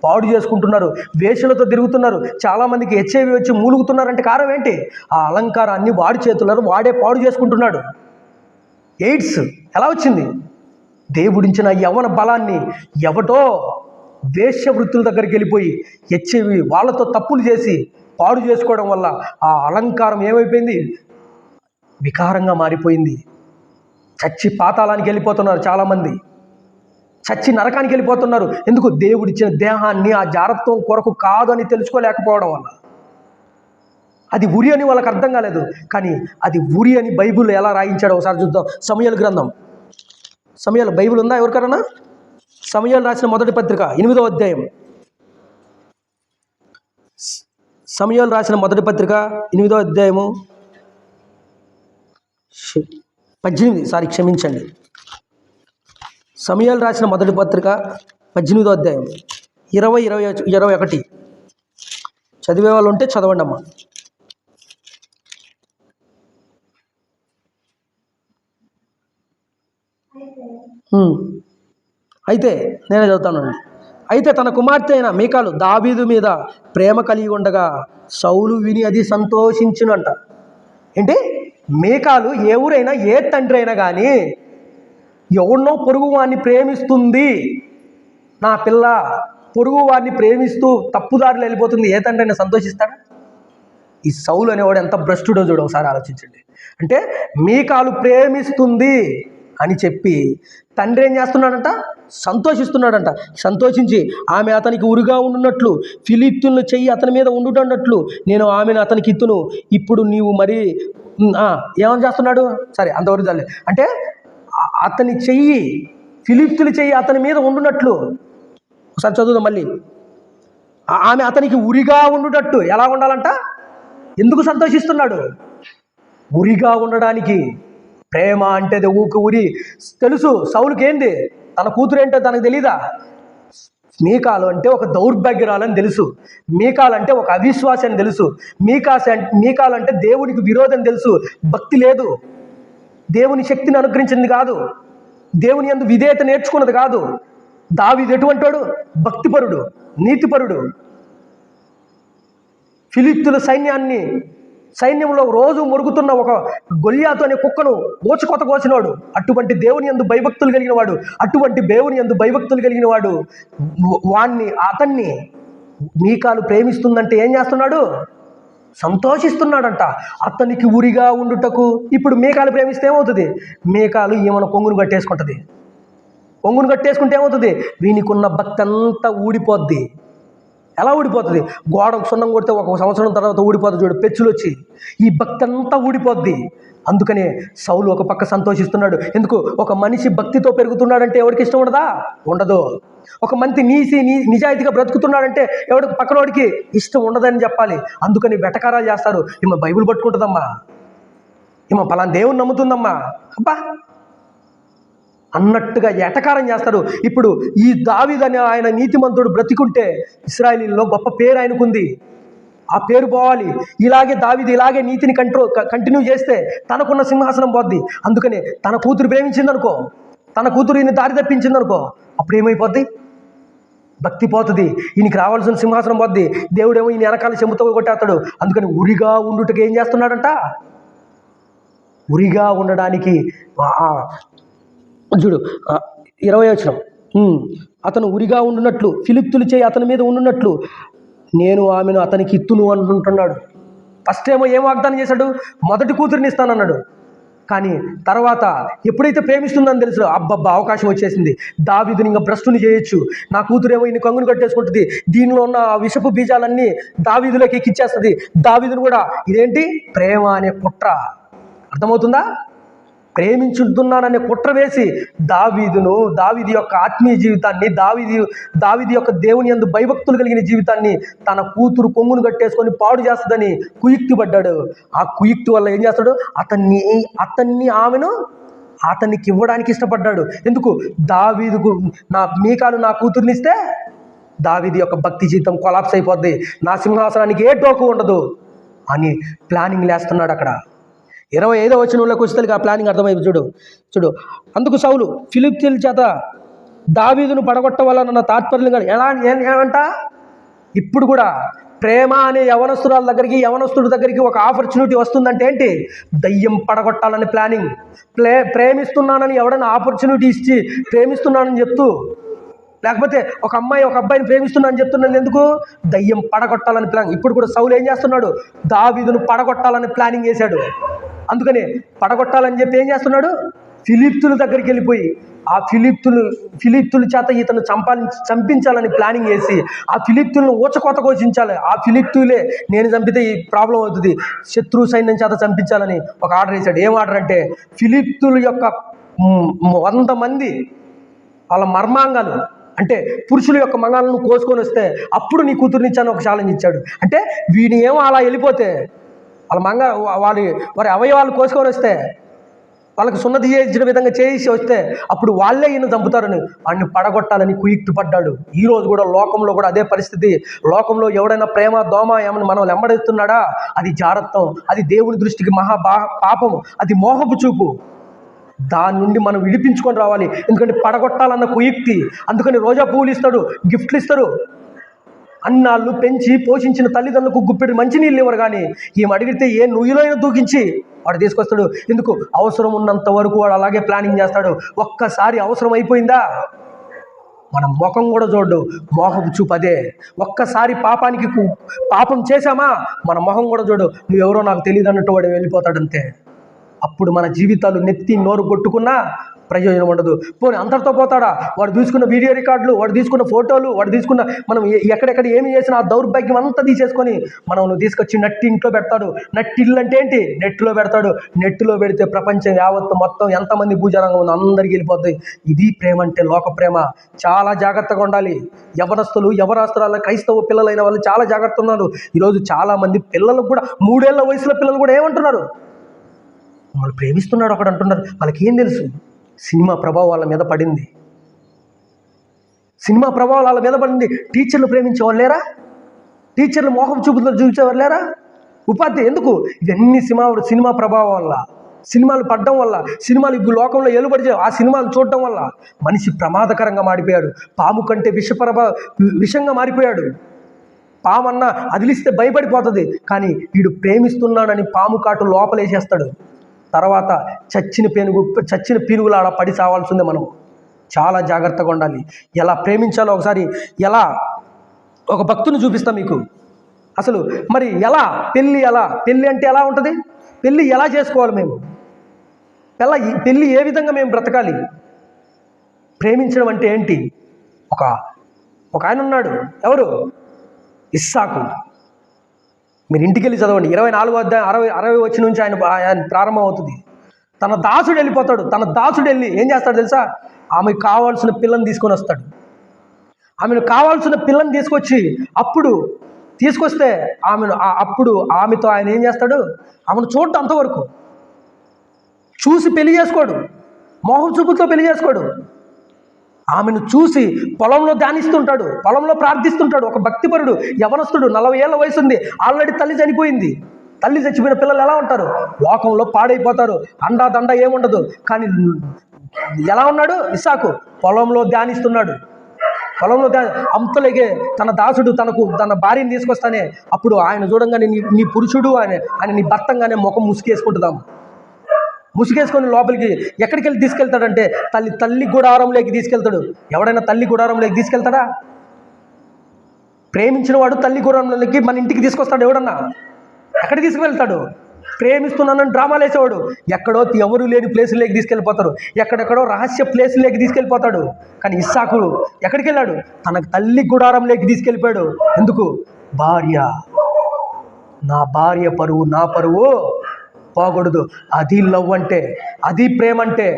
పాడు చేసుకుంటున్నారు, వేషలతో తిరుగుతున్నారు. చాలామందికి హెచ్ఐవి వచ్చి మూలుగుతున్నారంటే కారణం ఏంటి? ఆ అలంకారాన్ని వాడి చేతులను వాడే పాడు చేసుకుంటున్నాడు. ఎయిడ్స్ ఎలా వచ్చింది? దేవుడించిన యవ్వన బలాన్ని ఎవటో వేశ్య వృత్తుల దగ్గరికి వెళ్ళిపోయి హెచ్ఐవి వాళ్ళతో తప్పులు చేసి పాడు చేసుకోవడం వల్ల ఆ అలంకారం ఏమైపోయింది? వికారంగా మారిపోయింది. చచ్చి పాతాళానికి వెళ్ళిపోతున్నారు చాలామంది, చచ్చి నరకానికి వెళ్ళిపోతున్నారు. ఎందుకు? దేవుడిచ్చిన దేహాన్ని ఆ జారత్వం కొరకు కాదు అని తెలుసుకోలేకపోవడం వల్ల. అది ఉరి అని వాళ్ళకి అర్థం కాలేదు. కానీ అది ఉరి అని బైబిల్ ఎలా రాయించాడో ఒకసారి చూద్దాం. సమూయేలు గ్రంథం, సమూయేలు బైబిల్ ఉందా ఎవరికైనా? సమూయేలు రాసిన మొదటి పత్రిక 8వ అధ్యాయం. సమూయేలు రాసిన మొదటి పత్రిక 8వ అధ్యాయము 18, క్షమించండి. సమూయేలు రాసిన మొదటి పత్రిక 18వ అధ్యాయం 20-21. చదివే వాళ్ళు ఉంటే చదవండి అమ్మా. అయితే నేనే చదువుతానండి. అయితే తన కుమార్తె అయిన మీకాలు దావీదు మీద ప్రేమ కలిగి ఉండగా సౌలు విని అది సంతోషించునంట. ఏంటి? మీకాలు ఏ ఊరైనా ఏ తండ్రి అయినా కానీ ఎవరినో పొరుగు వాడిని ప్రేమిస్తుంది, నా పిల్ల పొరుగు వాడిని ప్రేమిస్తూ తప్పుదారులు వెళ్ళిపోతుంది, ఏ తండ్రి అయినా సంతోషిస్తాడా? ఈ సౌలు అనేవాడు ఎంత భ్రష్టుడో చూడ ఒకసారి ఆలోచించండి. అంటే మీకాలు ప్రేమిస్తుంది అని చెప్పి తండ్రి ఏం చేస్తున్నాడంట? సంతోషిస్తున్నాడంట. సంతోషించి ఆమె అతనికి ఉరిగా ఉండున్నట్లు ఫిలిష్తీయుల చెయ్యి అతని మీద ఉండుటన్నట్లు నేను ఆమెను అతనికి ఇత్తును. ఇప్పుడు నీవు మరి ఏమని చేస్తున్నాడు? సరే, అంతవరకు చాలే. అంటే అతని చెయ్యి, ఫిలిష్తీయుల చెయ్యి అతని మీద ఉండునట్లు, ఒకసారి చదువుదాం మళ్ళీ. ఆమె అతనికి ఉరిగా ఉండుటట్టు. ఎలా ఉండాలంట? ఎందుకు సంతోషిస్తున్నాడు? ఉరిగా ఉండడానికి. ప్రేమ అంటే ఉరి. తెలుసు సౌలుకి ఏంది, తన కూతురు ఏంటో తనకు తెలీదా? మీకాలు అంటే ఒక దౌర్భాగ్యురాలని తెలుసు, మీకాలు అంటే ఒక అవిశ్వాసి అని తెలుసు, మీకాలు అంటే దేవునికి విరోధం తెలుసు, భక్తి లేదు, దేవుని శక్తిని అనుగ్రహించింది కాదు, దేవుని యందు విధేయత నేర్చుకున్నది కాదు. దావీదు ఎటువంటి వాడు? భక్తిపరుడు, నీతిపరుడు. ఫిలిష్తీయుల సైన్యంలో రోజు మురుగుతున్న ఒక గొల్యాతు అనే కుక్కను ఓచుకొత కోసినవాడు. అటువంటి దేవుని యందు భయభక్తులు కలిగిన వాడు, అతన్ని మీకాలు ప్రేమిస్తుందంటే ఏం చేస్తున్నాడు? సంతోషిస్తున్నాడంట. అతనికి ఉరిగా ఉండుటకు. ఇప్పుడు మీకాలు ప్రేమిస్తే ఏమవుతుంది? మీకాలు ఈమెను కొంగును కట్టేసుకుంటుంది. కొంగును కట్టేసుకుంటే ఏమవుతుంది? వీనికున్న భక్తి అంతా ఊడిపోద్ది. ఎలా ఊడిపోతుంది? గోడకు సున్నం కొడితే 1 సంవత్సరం తర్వాత ఊడిపోతుంది చూడు, పెచ్చులు వచ్చి. ఈ భక్తి అంతా ఊడిపోద్ది. అందుకనే సౌలు ఒక పక్క సంతోషిస్తున్నాడు. ఎందుకు? ఒక మనిషి భక్తితో పెరుగుతున్నాడంటే ఎవరికి ఇష్టం ఉండదా? ఉండదు. ఒక మంచి నిజాయితీగా బ్రతుకుతున్నాడంటే పక్కనోడికి ఇష్టం ఉండదని చెప్పాలి. అందుకని వెటకారాలు చేస్తారు. ఈమె బైబిల్ పట్టుకుంటుందమ్మా, ఈమె పలానా దేవుని నమ్ముతుందమ్మా, అబ్బా అన్నట్టుగా ఎటకారం చేస్తారు. ఇప్పుడు ఈ దావీదు అనే ఆయన నీతిమంతుడు బ్రతికుంటే ఇశ్రాయేలీలో గొప్ప పేరు ఆయనకుంది. ఆ పేరు పోవాలి. ఇలాగే దావీదు ఇలాగే నీతిని కంటిన్యూ చేస్తే తనకున్న సింహాసనం పోద్ది. అందుకనే తన కూతురు ప్రేమించిందనుకో, తన కూతురు ఈయన దారి తప్పించిందనుకో, అప్పుడు ఏమైపోద్ది? భక్తి పోతుంది, ఈయనకి రావాల్సిన సింహాసనం పోద్ది. దేవుడేమో ఈయన వెనకాల చెంబుతో కొట్టేస్తాడు. అందుకని ఉరిగా ఉండుటకు ఏం చేస్తున్నాడంట? ఉరిగా ఉండడానికి చూడు 20వ వచనం, అతను ఉరిగా ఉండునట్లు, ఫిలిప్తులు చేయి అతని మీద ఉండునట్లు నేను ఆమెను అతనికి ఇత్తును అంటుంటున్నాడు. ఫస్ట్ ఏం వాగ్దానం చేశాడు? మొదటి కూతురిని ఇస్తానన్నాడు. కానీ తర్వాత ఎప్పుడైతే ప్రేమిస్తుందని తెలుసు, అబ్బబ్బా అవకాశం వచ్చేసింది, దావీదుని ఇంకా భ్రష్టుని చేయొచ్చు, నా కూతురేమో ఇన్ని కంగుని కట్టేసుకుంటుంది, దీనిలో ఉన్న విషపు బీజాలన్నీ దావీదులోకి ఎక్కిచ్చేస్తుంది, దావీదుని కూడా. ఇదేంటి? ప్రేమ అనే కుట్ర. అర్థమవుతుందా? ప్రేమించుతున్నాననే కుట్ర వేసి దావీది యొక్క ఆత్మీయ జీవితాన్ని, దావీది యొక్క దేవుని యందు భయభక్తులు కలిగిన జీవితాన్ని తన కూతురు కొంగును కట్టేసుకొని పాడు చేస్తుందని కుయుక్తి పడ్డాడు. ఆ కుయుక్తి వల్ల ఏం చేస్తాడు? ఆమెను అతనికి ఇవ్వడానికి ఇష్టపడ్డాడు. ఎందుకు? దావీదుకు మీకాలు నా కూతుర్నిస్తే దావీది యొక్క భక్తి జీవితం కొలాప్స్ అయిపోద్ది, నా సింహాసనానికి ఏ టోకు ఉండదు అని ప్లానింగ్ లేస్తున్నాడు. అక్కడ 25వ వచనంలోకి వచ్చేసరికి ఆ ప్లానింగ్ అర్థమైంది. చూడు అందుకు సౌలు ఫిలిప్తీయుల చేత దావీదును పడగొట్టవాలన్న తాత్పర్యం ఏమంట? ఇప్పుడు కూడా ప్రేమ అనే యవనస్తుడి దగ్గరికి ఒక ఆపర్చునిటీ వస్తుందంటే ఏంటి? దయ్యం పడగొట్టాలని ప్లానింగ్. ప్రేమిస్తున్నానని ఎవడైనా ఆపర్చునిటీ ఇచ్చి ప్రేమిస్తున్నానని చెప్తూ, లేకపోతే ఒక అబ్బాయిని ప్రేమిస్తున్నానని చెప్తున్నాను ఎందుకు? దయ్యం పడగొట్టాలని ప్లానింగ్. ఇప్పుడు కూడా సౌలు ఏం చేస్తున్నాడు? దావీదును పడగొట్టాలని ప్లానింగ్ చేశాడు. అందుకని పడగొట్టాలని చెప్పి ఏం చేస్తున్నాడు? ఫిలిప్తుల దగ్గరికి వెళ్ళిపోయి ఆ ఫిలిప్తుల చేత ఇతను చంపించాలని ప్లానింగ్ చేసి ఆ ఫిలిప్తులను ఊచకోత కోచించాలి. ఆ ఫిలిప్తులే నేను చంపితే ఈ ప్రాబ్లం అవుతుంది, శత్రు సైన్యం చేత చంపించాలని ఒక ఆర్డర్ వేశాడు. ఏం ఆర్డర్ అంటే, ఫిలిప్తుల యొక్క 100 మంది వాళ్ళ మర్మాంగాలు, అంటే పురుషుల యొక్క మంగాలను కోసుకొని వస్తే అప్పుడు నీ కూతురునిచ్చాను ఒక ఛాలెంజ్ ఇచ్చాడు. అంటే వీని ఏమో అలా వెళ్ళిపోతే వారి అవయవాలు కోసుకొని వస్తే, వాళ్ళకి సున్నతి చేయించిన విధంగా చేసి వస్తే అప్పుడు వాళ్ళే ఈయన చంపుతారని వాడిని పడగొట్టాలని కుయుక్తి పడ్డాడు. ఈరోజు కూడా లోకంలో కూడా అదే పరిస్థితి. లోకంలో ఎవడైనా ప్రేమ దోమ ఏమని మనం వెంబడిస్తున్నాడా? అది జారత్వం, అది దేవుని దృష్టికి పాపము, అది మోహపు చూపు. దాని నుండి మనం విడిపించుకొని రావాలి. ఎందుకంటే పడగొట్టాలన్న కుయుక్తి. అందుకని రోజా పువ్వులు ఇస్తాడు, గిఫ్ట్లు ఇస్తారు. అన్నాళ్ళు పెంచి పోషించిన తల్లిదండ్రులకు గుప్పెడు మంచినీళ్ళు ఇవ్వరు, కానీ ఈమె అడిగితే ఏ నుయ్యిలోనే దూకించి వాడు తీసుకొస్తాడు. ఎందుకు? అవసరం ఉన్నంత వరకు వాడు అలాగే ప్లానింగ్ చేస్తాడు. ఒక్కసారి అవసరం అయిపోయిందా మన ముఖం కూడా చూడు, మోహపు చూపు అదే. ఒక్కసారి పాపం చేశామా మన ముఖం కూడా చూడు, నువ్వెవరో నాకు తెలియదు అన్నట్టు వాడు వెళ్ళిపోతాడంతే. అప్పుడు మన జీవితాలు నెత్తి నోరు కొట్టుకున్నా ప్రయోజనం ఉండదు. పోనీ అంతటితో పోతాడా? వాడు తీసుకున్న వీడియో రికార్డులు, వాడు తీసుకున్న ఫోటోలు, వాడు తీసుకున్న మనం ఎక్కడెక్కడ ఏమి చేసినా ఆ దౌర్భాగ్యం అంతా తీసేసుకొని మనం తీసుకొచ్చి నట్టి ఇంట్లో పెడతాడు. నట్టి ఇల్లు అంటే ఏంటి? నెట్లో పెడతాడు. నెట్లో పెడితే ప్రపంచం యావత్తు మొత్తం ఎంతమంది భూజనంగా ఉందో అందరికీ వెళ్ళిపోద్ది. ఇది ప్రేమ అంటే, లోక ప్రేమ. చాలా జాగ్రత్తగా ఉండాలి. యవనస్తులు, యవనాస్తురాలు, క్రైస్తవ పిల్లలైన వాళ్ళు చాలా జాగ్రత్త ఉన్నారు. ఈరోజు చాలామంది పిల్లలకు కూడా 3 ఏళ్ల వయసులో పిల్లలు కూడా ఏమంటున్నారు? వాళ్ళు ప్రేమిస్తున్నాడు ఒకడు అంటున్నారు. వాళ్ళకి ఏం తెలుసు? సినిమా ప్రభావం వాళ్ళ మీద పడింది. టీచర్లు ప్రేమించేవాళ్ళు లేరా? టీచర్లు మోహం చూపుతో చూసేవారు లేరా? ఉపాధ్యాయులు ఎందుకు? ఇవన్నీ సినిమా ప్రభావం వల్ల, సినిమాలు పడడం వల్ల, సినిమాలు ఈ లోకంలో ఏలుబడి ఆ సినిమాలు చూడటం వల్ల మనిషి ప్రమాదకరంగా మారిపోయాడు. పాము కంటే విషంగా మారిపోయాడు. పాము అన్న అదిలిస్తే భయపడిపోతుంది, కానీ వీడు ప్రేమిస్తున్నాడని పాము కాటు లోపలేసేస్తాడు. తర్వాత చచ్చిన పీనుగులు ఆడ పడి చావాల్సిందే. మనం చాలా జాగ్రత్తగా ఉండాలి. ఎలా ప్రేమించాలో ఒకసారి ఒక భక్తుని చూపిస్తాం మీకు. అసలు మరి పెళ్ళి అంటే ఎలా ఉంటుంది? పెళ్ళి ఎలా చేసుకోవాలి? మేము పెళ్ళి ఏ విధంగా మేము బ్రతకాలి? ప్రేమించడం అంటే ఏంటి? ఒక ఆయన ఉన్నాడు. ఎవరు? ఇస్సాకు. మీరు ఇంటికి వెళ్ళి చదవండి. 24వ అధ్యాయం 60 వచ్చి నుంచి ఆయన ప్రారంభం అవుతుంది. తన దాసుడు వెళ్ళిపోతాడు. తన దాసుడు వెళ్ళి ఏం చేస్తాడు తెలుసా? ఆమెకు కావాల్సిన పిల్లని తీసుకొని వస్తాడు. తీసుకొచ్చి తీసుకొస్తే ఆమెతో ఆయన ఏం చేస్తాడు? ఆమెను చూడటం అంతవరకు. చూసి పెళ్లి చేసుకోడు, మోహం చూపుతో పెళ్లి చేసుకోడు. ఆమెను చూసి పొలంలో ధ్యానిస్తుంటాడు, పొలంలో ప్రార్థిస్తుంటాడు. ఒక భక్తిపరుడు, యవనస్తుడు, 40 ఏళ్ల వయసు ఉంది. ఆల్రెడీ తల్లి చనిపోయింది. తల్లి చచ్చిపోయిన పిల్లలు ఎలా ఉంటారు? లోకంలో పాడైపోతారు. అండాదండ ఏముండదు. కానీ ఎలా ఉన్నాడు ఇస్సాకు? పొలంలో ధ్యానిస్తున్నాడు. అంతలోగే తన దాసుడు తన భార్యని తీసుకొస్తానే అప్పుడు ఆయన చూడంగానే నీ పురుషుడు ఆయన నీ భర్తంగానే ముఖం ముసుకేసుకుంటున్నాము. ముసుగేసుకొని లోపలికి ఎక్కడికి వెళ్ళి తీసుకెళ్తాడంటే తల్లి గుడారంలోకి తీసుకెళ్తాడు. ఎవడైనా తల్లి గుడారంలోకి తీసుకెళ్తాడా? ప్రేమించిన వాడు తల్లి గుడారంలోకి మన ఇంటికి తీసుకొస్తాడు ఎవడన్నా? ఎక్కడికి తీసుకువెళ్తాడు? ప్రేమిస్తున్నానని డ్రామాలు వేసేవాడు ఎక్కడో ఎవరు లేని ప్లేసుల్లోకి తీసుకెళ్ళిపోతారు, ఎక్కడెక్కడో రహస్య ప్లేసుల్లోకి తీసుకెళ్ళిపోతాడు. కానీ ఇస్సాకు ఎక్కడికి వెళ్ళాడు? తనకు తల్లి గుడారంలోకి తీసుకెళ్ళిపోయాడు. ఎందుకు? భార్య, నా భార్య పరువు, నా పరువు పోకూడదు. అది లవ్ అంటే, అది ప్రేమ అంటే.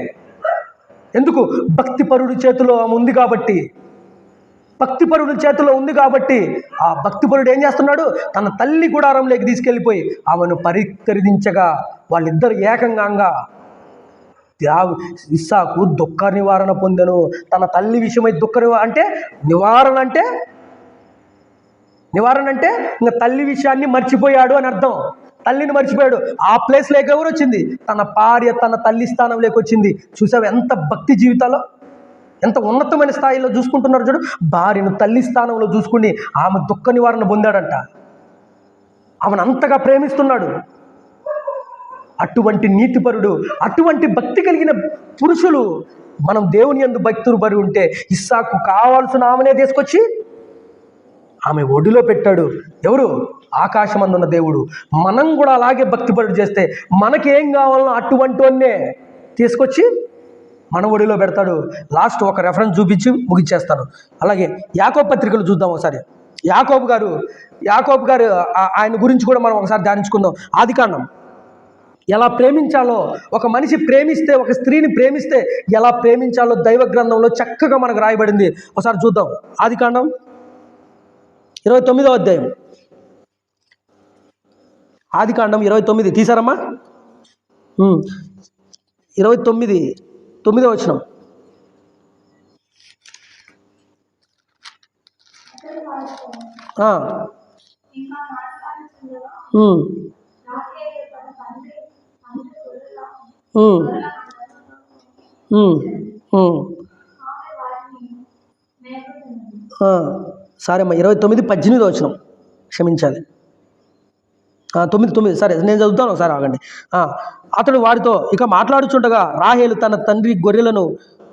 ఎందుకు? భక్తిపరుడి చేతిలో ఆమె ఉంది కాబట్టి, భక్తిపరుడి చేతిలో ఉంది కాబట్టి ఆ భక్తిపరుడు ఏం చేస్తున్నాడు? తన తల్లి గుడారంలోకి తీసుకెళ్ళిపోయి ఆమెను పరిత్యజించగా వాళ్ళిద్దరు ఏకంగా ఇస్సాకు దుఃఖ నివారణ పొందెను. తన తల్లి విషయమై నివారణ అంటే ఇంకా తల్లి విషయాన్ని మర్చిపోయాడు అని అర్థం. తల్లిని మర్చిపోయాడు. ఆ ప్లేస్లోకి ఎవరు వచ్చింది? తన భార్య తన తల్లి స్థానంలోకి వచ్చింది. చూసావు ఎంత భక్తి జీవితాల్లో, ఎంత ఉన్నతమైన స్థాయిలో చూసుకుంటున్నారు చూడు. భార్యను తల్లి స్థానంలో చూసుకుని ఆమె దుఃఖ నివారణ పొందాడంట. ఆమెను అంతగా ప్రేమిస్తున్నాడు. అటువంటి నీతిపరుడు, అటువంటి భక్తి కలిగిన పురుషులు మనం దేవుని యందు భక్తులు పరి ఉంటే ఇస్సాకు కావాల్సిన ఆమెనే తీసుకొచ్చి ఆమె ఒడిలో పెట్టాడు. ఎవరు? ఆకాశమందున్న దేవుడు. మనం కూడా అలాగే భక్తిపరుడు చేస్తే మనకేం కావాలనో అటువంటి వాన్నే తీసుకొచ్చి మన ఒడిలో పెడతాడు. లాస్ట్ ఒక రెఫరెన్స్ చూపించి ముగించేస్తాను. అలాగే యాకోబు పత్రికలు చూద్దాం ఒకసారి. యాకోబు గారు ఆయన గురించి కూడా మనం ఒకసారి ధ్యానించుకుందాం. ఆదికాండం ఎలా ప్రేమించాలో, ఒక మనిషి ప్రేమిస్తే, ఒక స్త్రీని ప్రేమిస్తే ఎలా ప్రేమించాలో దైవ గ్రంథంలో చక్కగా మనకు రాయబడింది. ఒకసారి చూద్దాం. ఆదికాండం 29వ అధ్యాయం. ఆదికాండం 29 తీసారమ్మా? 29వ వచనం. సరే అమ్మా, 29:18 వచనం, క్షమించాలి. 9 సరే, నేను చదువుతాను ఒకసారి, ఆగండి. అతడు వారితో ఇక మాట్లాడుచుండగా రాహేలు తన తండ్రి గొర్రెలను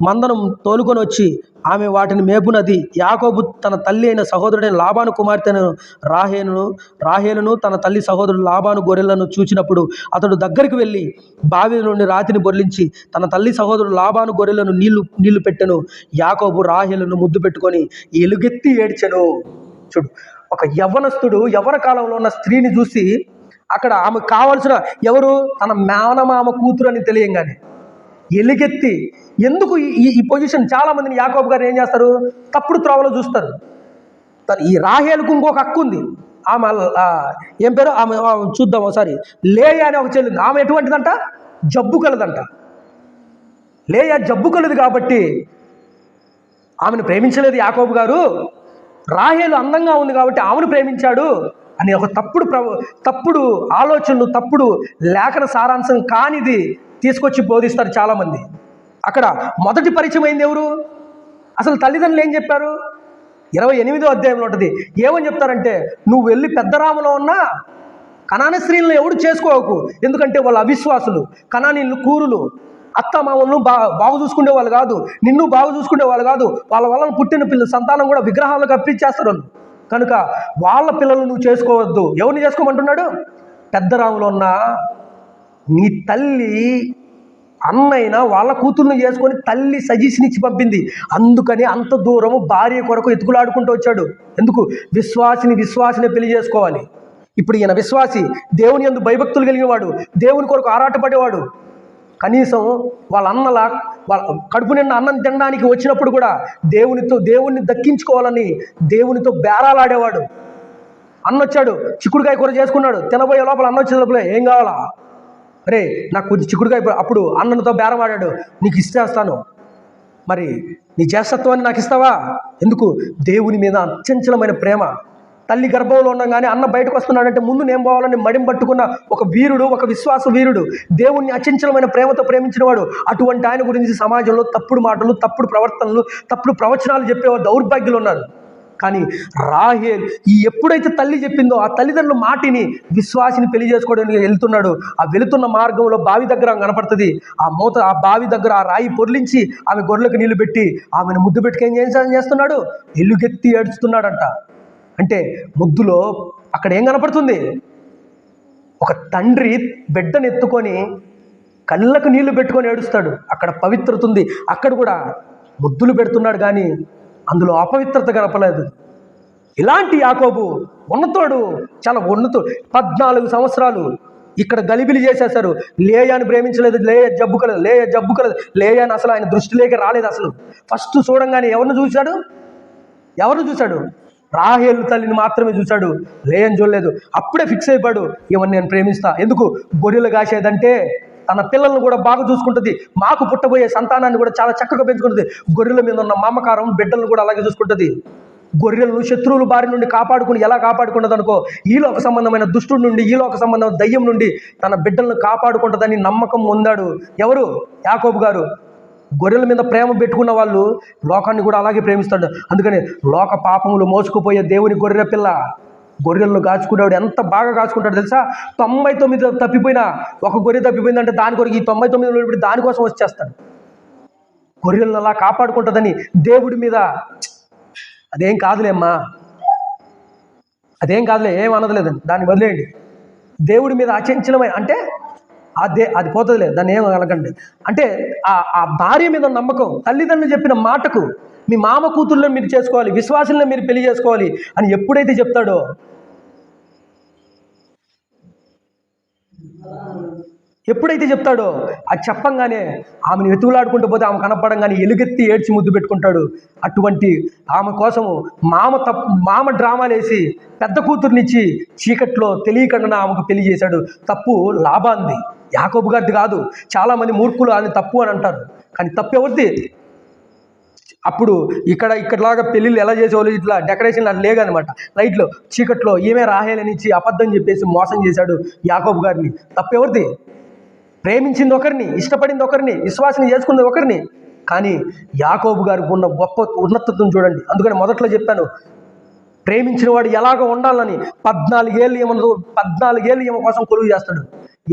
మందను తోలుకొని వచ్చి ఆమె వాటిని మేపునది. యాకోబు తన తల్లి అయిన సహోదరుడైన లాబాను కుమార్తెను రాహేలును తన తల్లి సహోదరుడు లాబాను గొర్రెలను చూచినప్పుడు అతడు దగ్గరికి వెళ్ళి బావి నుండి రాతిని బొర్లించి తన తల్లి సహోదరుడు లాబాను గొర్రెలను నీళ్లు పెట్టెను. యాకోబు రాహేలును ముద్దు పెట్టుకొని ఎలుగెత్తి ఏడ్చెను. చూడు, ఒక యవ్వనస్తుడు యవ్వన కాలంలో ఉన్న స్త్రీని చూసి అక్కడ ఆమెకు కావాల్సిన ఎవరు? తన మేనమామ కూతురు అని తెలియంగానే ఎలుగెత్తి. ఎందుకు ఈ పొజిషన్? చాలామందిని యాకోబు గారు ఏం చేస్తారు? తప్పుడు త్రోవలో చూస్తారు. ఈ రాహేలుకు ఇంకొక హక్కు ఉంది. ఆమె ఏం పేరు? ఆమె చూద్దాం ఒకసారి. లేయా అనే ఒక చెల్లింది. ఆమె ఎటువంటిదంట? జబ్బు కలదంట. లేయా జబ్బు కలదు కాబట్టి ఆమెను ప్రేమించలేదు యాకోబు గారు. రాహేలు అందంగా ఉంది కాబట్టి ఆమెను ప్రేమించాడు అని ఒక తప్పుడు ఆలోచనలు, తప్పుడు లేఖన సారాంశం కానిది తీసుకొచ్చి బోధిస్తారు చాలామంది. అక్కడ మొదటి పరిచయం అయింది ఎవరు? అసలు తల్లిదండ్రులు ఏం చెప్పారు? 28వ అధ్యాయంలో ఉంటుంది. ఏమని చెప్తారంటే, నువ్వు వెళ్ళి పెద్దరాములో ఉన్న కనాని స్త్రీలను ఎవడు చేసుకోకు, ఎందుకంటే వాళ్ళు అవిశ్వాసులు, కనానీళ్ళు కూరులు, అత్త మామలను బాగు చూసుకునే వాళ్ళు కాదు, నిన్ను బాగు చూసుకునే వాళ్ళు కాదు, వాళ్ళ వలన పుట్టిన సంతానం కూడా విగ్రహాలకు అర్పించేస్తారు వాళ్ళు, కనుక వాళ్ళ పిల్లలు నువ్వు చేసుకోవద్దు. ఎవరిని చేసుకోమంటున్నాడు? పెద్దరాములో ఉన్న నీ తల్లి అన్నైనా వాళ్ళ కూతుర్ని చేసుకొని తల్లి సజెషన్ ఇచ్చి పంపింది. అందుకని అంత దూరము భార్య కొరకు ఎత్తుకులాడుకుంటూ వచ్చాడు. ఎందుకు? విశ్వాసిని పెళ్లి చేసుకోవాలి. ఇప్పుడు ఈయన విశ్వాసి, దేవుని యందు భయభక్తులు కలిగిన వాడు, దేవుని కొరకు ఆరాటపడేవాడు. కనీసం వాళ్ళ కడుపు నిండా అన్నం తినడానికి వచ్చినప్పుడు కూడా దేవుణ్ణి దక్కించుకోవాలని దేవునితో బేరాలాడేవాడు. అన్నొచ్చాడు, చిక్కుడుకాయ కూర చేసుకున్నాడు, తినబోయే లోపల అన్న వచ్చే లోపలే ఏం కావాలా? అరే నాకు కొంచెం చిక్కుడుకాయ. అప్పుడు అన్నతో బేరమాడాడు, నీకు ఇచ్చేస్తాను, మరి నీ చేస్తత్వాన్ని నాకు ఇస్తావా? ఎందుకు? దేవుని మీద అత్యంచలమైన ప్రేమ. తల్లి గర్భంలో ఉండగానే అన్న బయటకు వస్తున్నాడంటే ముందు నేను పోవాలని మడిం పట్టుకున్న ఒక వీరుడు, ఒక విశ్వాస వీరుడు, దేవుణ్ణి అచంచలమైన ప్రేమతో ప్రేమించిన వాడు. అటువంటి ఆయన గురించి సమాజంలో తప్పుడు మాటలు, తప్పుడు ప్రవర్తనలు, తప్పుడు ప్రవచనాలు చెప్పేవారు దౌర్భాగ్యులు ఉన్నారు. కానీ రాహేల్ ఎప్పుడైతే తల్లి చెప్పిందో ఆ తల్లిదండ్రుల మాటిని విశ్వాసిని పెళ్లి చేసుకోవడానికి వెళ్తున్నాడు. ఆ వెళుతున్న మార్గంలో బావి దగ్గర కనపడుతుంది. ఆ బావి దగ్గర ఆ రాయి పొర్లించి ఆమె గొర్రెలకు నీళ్లు పెట్టి ఆమెను ముద్దు పెట్టుకు ఏం చేస్తున్నాడు? ఎలుగెత్తి ఏడుస్తున్నాడంట. అంటే ముద్దులో అక్కడ ఏం కనపడుతుంది? ఒక తండ్రి బిడ్డను ఎత్తుకొని కళ్ళకు నీళ్లు పెట్టుకొని ఏడుస్తాడు. అక్కడ పవిత్రత ఉంది. అక్కడ కూడా ముద్దులు పెడుతున్నాడు, కానీ అందులో అపవిత్రత కనపలేదు. ఇలాంటి యాకోబు ఉన్నతోడు, చాలా ఉన్నతుడు. 14 సంవత్సరాలు ఇక్కడ గలిబిలి చేసేశారు. లేయాని ప్రేమించలేదు, లేయ జబ్బు కలదు. లేయాని అసలు ఆయన దృష్టిలోకి రాలేదు. అసలు ఫస్ట్ చూడంగానే ఎవరిని చూశాడు? రాహేలు తల్లిని మాత్రమే చూశాడు, లేయని చూడలేదు. అప్పుడే ఫిక్స్ అయిపోయాడు, ఇవన్నీ నేను ప్రేమిస్తా. ఎందుకు? గొర్రెలు కాసేదంటే తన పిల్లలను కూడా బాగా చూసుకుంటుంది, మాకు పుట్టబోయే సంతానాన్ని కూడా చాలా చక్కగా పెంచుకుంటుంది. గొర్రెల మీద ఉన్న మమకారం బిడ్డలను కూడా అలాగే చూసుకుంటుంది. గొర్రెలను శత్రువుల బారి నుండి ఎలా కాపాడుకున్నది అనుకో, ఈలోక సంబంధమైన దుష్టుడి నుండి, ఈలోక సంబంధమైన దయ్యం నుండి తన బిడ్డలను కాపాడుకుంటుందని నమ్మకం పొందాడు. ఎవరు? యాకోబు గారు. గొర్రెల మీద ప్రేమ పెట్టుకున్న వాళ్ళు లోకాన్ని కూడా అలాగే ప్రేమిస్తాడు. అందుకని లోక పాపములు మోసుకుపోయే దేవుని గొర్రె పిల్ల, గొర్రెలను కాచుకునేవాడు ఎంత బాగా కాచుకుంటాడు తెలుసా? 99 తప్పిపోయినా, ఒక గొర్రె తప్పిపోయిందంటే దాని కొరకు ఈ 99 దానికోసం వచ్చేస్తాడు. గొర్రెలను అలా కాపాడుకుంటుందని దేవుడి మీద అదేం కాదులేమ్మా, ఏం అనదలేదండి, దాన్ని వదిలేయండి. దేవుడి మీద అచంచలమైన అంటే అది పోతుందిలే, దాన్ని ఏం అనకండి. అంటే ఆ భార్య మీద నమ్మకం, తల్లిదండ్రులు చెప్పిన మాటకు మీ మామ కూతుర్లను మీరు చేసుకోవాలి, విశ్వాసులను మీరు పెళ్లి చేసుకోవాలి అని ఎప్పుడైతే చెప్తాడో, అది చెప్పంగానే ఆమెను వెతుకులాడుకుంటూ పోతే ఆమె కనపడంగానే ఎలుగెత్తి ఏడ్చి ముద్దు పెట్టుకుంటాడు. అటువంటి ఆమె కోసము మామ డ్రామాలేసి పెద్ద కూతుర్నిచ్చి చీకట్లో తెలియకుండా ఆమెకు పెళ్లి చేశాడు. తప్పు లాభాంది, యాకోబు గారిది కాదు. చాలామంది మూర్ఖులు అని తప్పు అని అంటారు, కానీ తప్పు ఎవరిది? అప్పుడు ఇక్కడలాగా పెళ్ళిళ్ళు ఎలా చేసేవాళ్ళు, ఇట్లా డెకరేషన్లు అట్లా లేదనమాట. లైట్లో చీకట్లో ఈమె రాహేలనిచ్చి అబద్ధం చెప్పేసి మోసం చేశాడు యాకోబు గారిని. తప్పు ఎవరిది? ప్రేమించింది ఒకరిని, ఇష్టపడింది ఒకరిని, విశ్వాసం చేసుకున్నది ఒకరిని. కానీ యాకోబు గారికి ఉన్న గొప్ప ఉన్నతత్వం చూడండి. అందుకని మొదట్లో చెప్పాను, ప్రేమించిన వాడు ఎలాగ ఉండాలని. 14 ఏళ్ళు ఈమె కోసం కొలువు చేస్తాడు.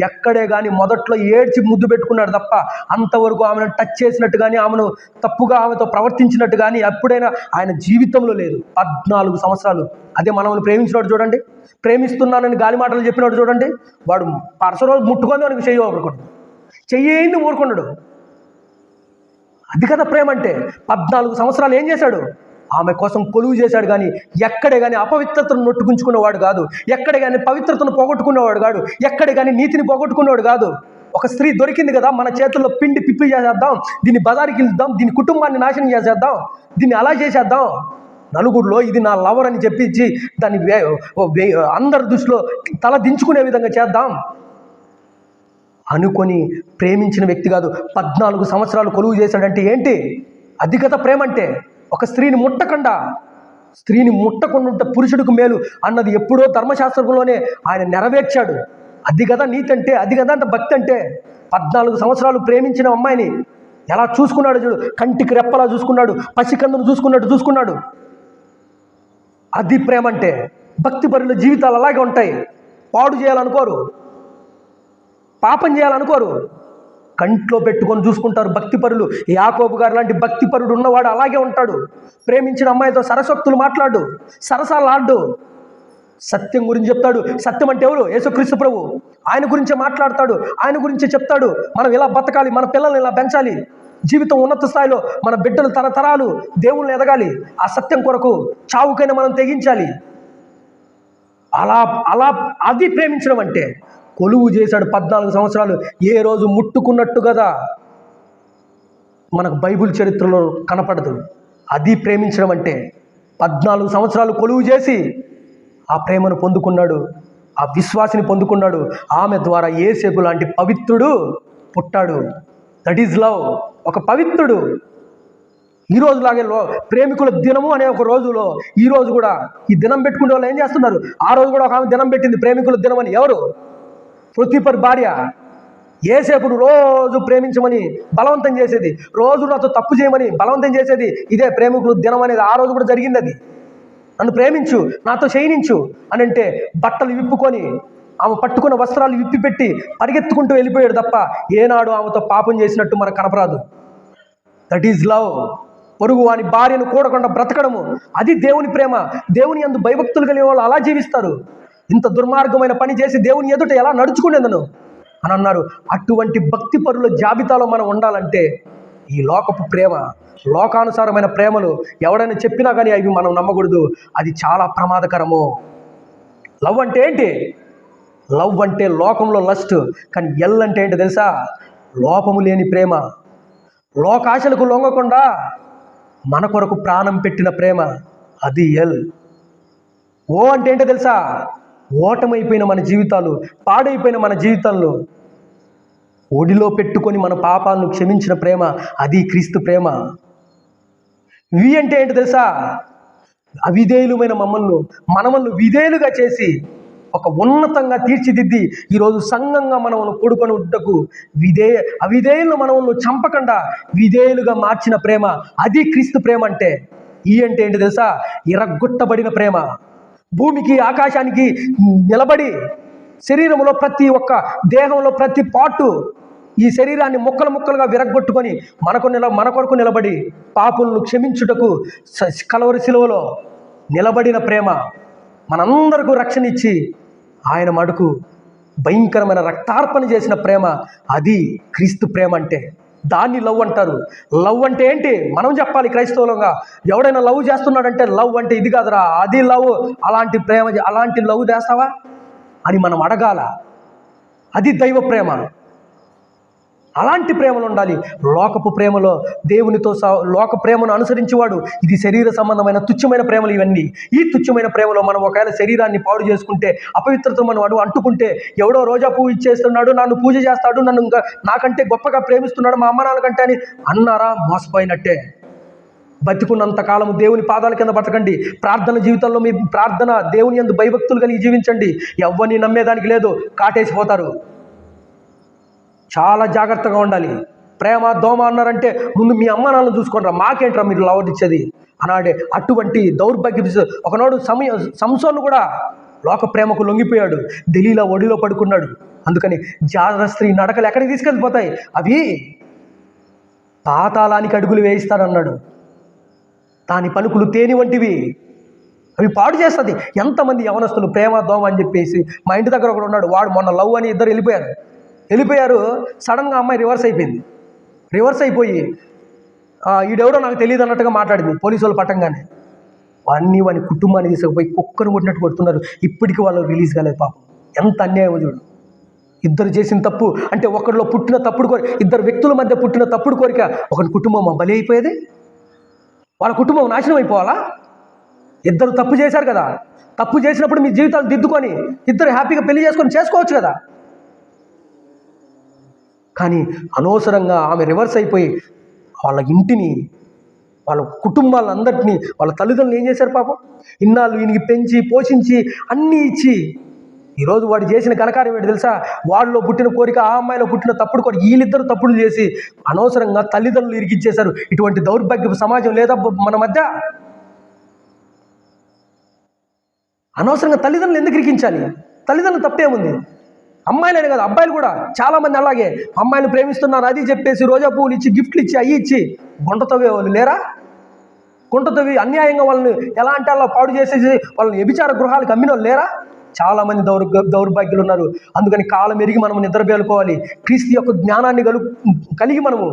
ఎక్కడే కానీ మొదట్లో ఏడ్చి ముద్దు పెట్టుకున్నాడు తప్ప అంతవరకు ఆమెను టచ్ చేసినట్టు కానీ, ఆమెను తప్పుగా ఆమెతో ప్రవర్తించినట్టు కానీ ఎప్పుడైనా ఆయన జీవితంలో లేదు. 14 సంవత్సరాలు. అదే మనల్ని ప్రేమించినవాడు చూడండి, ప్రేమిస్తున్నానని గాలి మాటలు చెప్పినవాడు చూడండి, వాడు పరసరోజు ముట్టుకొని వానికి చెయ్యింది ఊరుకున్నాడు. అది కదా ప్రేమ అంటే. 14 సంవత్సరాలు ఏం చేశాడు? ఆమె కోసం కొలువు చేశాడు. కానీ ఎక్కడే కానీ అపవిత్రతను నొట్టుకుంచుకున్నవాడు కాదు, ఎక్కడే కానీ పవిత్రతను పోగొట్టుకున్నవాడు కాదు, ఎక్కడే కానీ నీతిని పోగొట్టుకున్నవాడు కాదు. ఒక స్త్రీ దొరికింది కదా, మన చేతుల్లో పిండి పిప్పి చేసేద్దాం, దీన్ని బజారుకి వెళ్దాం, దీని కుటుంబాన్ని నాశనం చేసేద్దాం, దీన్ని అలా చేసేద్దాం, నలుగురిలో ఇది నా లవర్ అని చెప్పించి దాన్ని అందరి దృష్టిలో తల దించుకునే విధంగా చేద్దాం అనుకొని ప్రేమించిన వ్యక్తి కాదు. 14 సంవత్సరాలు కొలువు చేశాడంటే ఏంటి? అది కదా ప్రేమ అంటే. ఒక స్త్రీని ముట్టకుండా పురుషుడికి మేలు అన్నది ఎప్పుడో ధర్మశాస్త్రంలోనే ఆయన నెరవేర్చాడు. అది కదా నీతి అంటే, అది కదా అంత భక్తి అంటే. 14 సంవత్సరాలు ప్రేమించిన అమ్మాయిని ఎలా చూసుకున్నాడు చూడు, కంటికి రెప్పలా చూసుకున్నాడు, పసికందును చూసుకున్నాడు. అది ప్రేమ అంటే. భక్తి పరుల జీవితాలు అలాగే ఉంటాయి. పాడు చేయాలనుకోరు, పాపం చేయాలనుకోరు, కంట్లో పెట్టుకొని చూసుకుంటారు భక్తిపరులు. యాకోబు గారు లాంటి భక్తిపరుడు ఉన్నవాడు అలాగే ఉంటాడు. ప్రేమించిన అమ్మాయితో సరసక్తులు మాట్లాడు, సరసాలు ఆడు, సత్యం గురించి చెప్తాడు. సత్యం అంటే ఎవరు? యేసుక్రీస్తు ప్రభు. ఆయన గురించే మాట్లాడతాడు, ఆయన గురించే చెప్తాడు. మనం ఇలా బతకాలి, మన పిల్లల్ని ఇలా పెంచాలి, జీవితం ఉన్నత స్థాయిలో మన బిడ్డలు తరతరాలు దేవుళ్ళని ఎదగాలి, ఆ సత్యం కొరకు చావుకైనా మనం తెగించాలి. అలా అది ప్రేమించడం అంటే. కొలువు చేశాడు 14 సంవత్సరాలు. ఏ రోజు ముట్టుకున్నట్టు కదా మనకు బైబిల్ చరిత్రలో కనపడదు. అది ప్రేమించడం అంటే. 14 సంవత్సరాలు కొలువు చేసి ఆ ప్రేమను పొందుకున్నాడు, ఆ విశ్వాసిని పొందుకున్నాడు. ఆమె ద్వారా యేసేపు లాంటి పవిత్రుడు పుట్టాడు. That is love. ఒక పవిత్రుడు. ఈ రోజులాగే ప్రేమికుల దినము అనే ఒక రోజులో ఈ రోజు కూడా ఈ దినం పెట్టుకునే వాళ్ళు ఏం చేస్తున్నారు? ఆ రోజు కూడా ఒక ఆమె దినం పెట్టింది, ప్రేమికుల దినం అని. ఎవరు? పృథ్వీపర్ భార్య. యేసేపును రోజు ప్రేమించమని బలవంతం చేసేది, రోజు నాతో తప్పు చేయమని బలవంతం చేసేది ఇదే ప్రేమికుల దినం అనేది. ఆ రోజు కూడా జరిగింది అది. నన్ను ప్రేమించు, నాతో శయనించు అని అంటే బట్టలు విప్పుకొని ఆమె పట్టుకున్న వస్త్రాలు విప్పిపెట్టి పరిగెత్తుకుంటూ వెళ్ళిపోయాడు తప్ప ఏనాడు ఆమెతో పాపం చేసినట్టు మనకు కనపరాదు. That is love. పొరుగు వాని భార్యను కూడకుండా బ్రతకడము, అది దేవుని ప్రేమ. దేవుని యందు భయభక్తులు కలిగిన వాళ్ళు అలా జీవిస్తారు. ఇంత దుర్మార్గమైన పని చేసి దేవుని ఎదుట ఎలా నడుచుకునేదను అని అన్నారు. అటువంటి భక్తి పరుల జాబితాలో మనం ఉండాలంటే ఈ లోకపు ప్రేమ, లోకానుసారమైన ప్రేమలు ఎవడైనా చెప్పినా కానీ అవి మనం నమ్మకూడదు. అది చాలా ప్రమాదకరము. లవ్ అంటే ఏంటి? లవ్ అంటే లోకంలో లస్ట్. కానీ ఎల్ అంటే ఏంటి తెలుసా? లోపము లేని ప్రేమ, లోకాశలకు లొంగకుండా మన కొరకు ప్రాణం పెట్టిన ప్రేమ, అది ఎల్. ఓ అంటే ఏంటో తెలుసా? ఓటమైపోయిన మన జీవితాలు, పాడైపోయిన మన జీవితాల్లో ఒడిలో పెట్టుకొని మన పాపాలను క్షమించిన ప్రేమ, అది క్రీస్తు ప్రేమ. వి అంటే ఏంటో తెలుసా? అవిధేయులమైన మనమల్ని విధేయులుగా చేసి ఒక ఉన్నతంగా తీర్చిదిద్ది ఈరోజు సంఘంగా మనల్ని కూడుకొని ఉంటకు అవిధేయులను మనల్ని చంపకుండా విధేయులుగా మార్చిన ప్రేమ, అది క్రీస్తు ప్రేమ అంటే. ఈ అంటే ఏంటి తెలుసా? ఇరగ్గొట్టబడిన ప్రేమ. భూమికి ఆకాశానికి నిలబడి శరీరంలో ప్రతి ఒక్క దేహంలో ప్రతి పార్టు ఈ శరీరాన్ని ముక్కలు ముక్కలుగా విరగ్గొట్టుకొని మన కొరకు నిలబడి పాపులను క్షమించుటకు కలవరి శిలువలో నిలబడిన ప్రేమ, మనందరికీ రక్షణ ఇచ్చి ఆయన మడుకు భయంకరమైన రక్తార్పణ చేసిన ప్రేమ, అది క్రీస్తు ప్రేమ అంటే. దాన్ని లవ్ అంటారు. లవ్ అంటే ఏంటి? మనం చెప్పాలి క్రైస్తవులంగా. ఎవడైనా లవ్ చేస్తున్నాడంటే లవ్ అంటే ఇది కాదురా, అది లవ్, అలాంటి ప్రేమ, అలాంటి లవ్ చేస్తావా అని మనం అడగాల. అది దైవ ప్రేమ. అలాంటి ప్రేమలు ఉండాలి. లోకపు ప్రేమలో దేవునితో లోక ప్రేమను అనుసరించేవాడు ఇది శరీర సంబంధమైన తుచ్చమైన ప్రేమలు ఇవన్నీ. ఈ తుచ్చమైన ప్రేమలో మనం ఒకవేళ శరీరాన్ని పాడు చేసుకుంటే, అపవిత్రత మనం అంటుకుంటే, ఎవడో రోజా పువ్వు ఇచ్చేస్తున్నాడు, నన్ను పూజ చేస్తాడు, నన్ను ఇంకా నాకంటే గొప్పగా ప్రేమిస్తున్నాడు మా అమ్మ నాన్న కంటే అని అన్నారా? మోసపోయినట్టే. బతికున్నంత కాలము దేవుని పాదాల కింద బతకండి. ప్రార్థన జీవితంలో మీ ప్రార్థన దేవుని యందు భయభక్తులు కలిగి జీవించండి. ఎవ్వరిని నమ్మేదానికి లేదు, కాటేసిపోతారు. చాలా జాగ్రత్తగా ఉండాలి. ప్రేమ దోమ అన్నారంటే ముందు మీ అమ్మ నాన్నలు చూసుకోండి, మాకేంట్రా మీరు లవ్ ఇచ్చేది అన్నాడే. అటువంటి దౌర్భాగ్య ఒకనాడు సంసోను కూడా లోక ప్రేమకు లొంగిపోయాడు. ఢిల్లీలో ఒడిలో పడుకున్నాడు. అందుకని జారస్త్రీ నడకలు ఎక్కడికి తీసుకెళ్ళిపోతాయి? అవి పాతాళానికి అడుగులు వేయిస్తాడన్నాడు. దాని పలుకులు తేనె వంటివి, అవి పాడు చేస్తుంది. ఎంతమంది యవనస్తులు ప్రేమ దోమ అని చెప్పేసి. మా ఇంటి దగ్గర ఒకడు ఉన్నాడు, వాడు మొన్న లవ్ అని ఇద్దరు వెళ్ళిపోయారు. సడన్గా అమ్మాయి రివర్స్ అయిపోయి ఈడెవడో నాకు తెలియదు అన్నట్టుగా మాట్లాడింది. పోలీసు వాళ్ళు పట్టంగానే వాని కుటుంబాన్ని తీసుకుపోయి కుక్కను కొట్టినట్టు కొడుతున్నారు. ఇప్పటికీ వాళ్ళు రిలీజ్ కాలేదు. పాపం ఎంత అన్యాయం చూడు. ఇద్దరు చేసిన తప్పు అంటే ఒకరిలో పుట్టిన తప్పుడు కోరిక, ఇద్దరు వ్యక్తుల మధ్య పుట్టిన తప్పుడు కోరిక ఒకరి కుటుంబం బలి అయిపోయేది. వాళ్ళ కుటుంబం నాశనం అయిపోవాలా? ఇద్దరు తప్పు చేశారు కదా. తప్పు చేసినప్పుడు మీ జీవితాలు దిద్దుకొని ఇద్దరు హ్యాపీగా పెళ్లి చేసుకోవచ్చు కదా. కానీ అనవసరంగా ఆమె రివర్స్ అయిపోయి వాళ్ళ ఇంటిని, వాళ్ళ కుటుంబాలందరినీ, వాళ్ళ తల్లిదండ్రులు ఏం చేశారు పాపం? ఇన్నాళ్ళు ఈయనకి పెంచి పోషించి అన్నీ ఇచ్చి ఈరోజు వాడు చేసిన కనకార్యం ఏంటి తెలుసా? వాళ్ళలో పుట్టిన కోరిక, ఆ అమ్మాయిలో పుట్టిన తప్పుడు కోరిక, వీళ్ళిద్దరు తప్పులు చేసి అనవసరంగా తల్లిదండ్రులు ఇరికిచ్చేశారు. ఇటువంటి దౌర్భాగ్య సమాజం లేదా మన మధ్య? అనవసరంగా తల్లిదండ్రులు ఎందుకు ఇరికించాలి? తల్లిదండ్రులు తప్పేముంది? అమ్మాయిలనే కదా, అబ్బాయిలు కూడా చాలామంది అలాగే అమ్మాయిలు ప్రేమిస్తున్నారు అది చెప్పేసి రోజా పువ్వులు ఇచ్చి, గిఫ్ట్లు ఇచ్చి, అయ్యి ఇచ్చి గుంటతవ్వే వాళ్ళు లేరా? గుంటతవ్వి అన్యాయంగా వాళ్ళని ఎలా అంటే అలా పాడు చేసేసి వాళ్ళని వ్యభిచార గృహాలకు అమ్మిన వాళ్ళు లేరా? చాలామంది దౌర్భాగ్యులు ఉన్నారు. అందుకని కాలం ఎరిగి మనం నిద్ర మేలుకోవాలి. క్రీస్తు యొక్క జ్ఞానాన్ని కలిగి మనము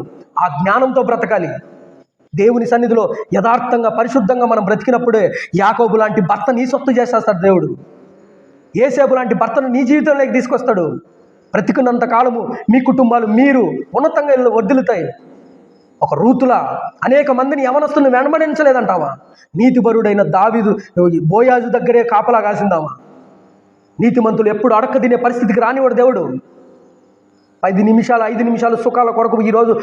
ఆ జ్ఞానంతో బ్రతకాలి. దేవుని సన్నిధిలో యథార్థంగా పరిశుద్ధంగా మనం బ్రతికినప్పుడే యాకోబు లాంటి భర్త నీ సొత్తు చేసేస్తాడు దేవుడు. యేసేపు లాంటి భర్తను నీ జీవితంలోకి తీసుకొస్తాడు. బ్రతికున్నంత కాలము మీ కుటుంబాలు మీరు ఉన్నతంగా వర్ధిల్లుతాయి. ఒక రూతులా అనేక మందిని యవనస్తులను వెంబడించలేదంటావా? నీతిపరుడైన దావీదు బోయాజు దగ్గరే కాపలా కాసిందామా? నీతిమంతులు ఎప్పుడు అడక్క తినే పరిస్థితికి రానివాడు దేవుడు. 5 నిమిషాలు సుఖాల కొరకు ఈరోజు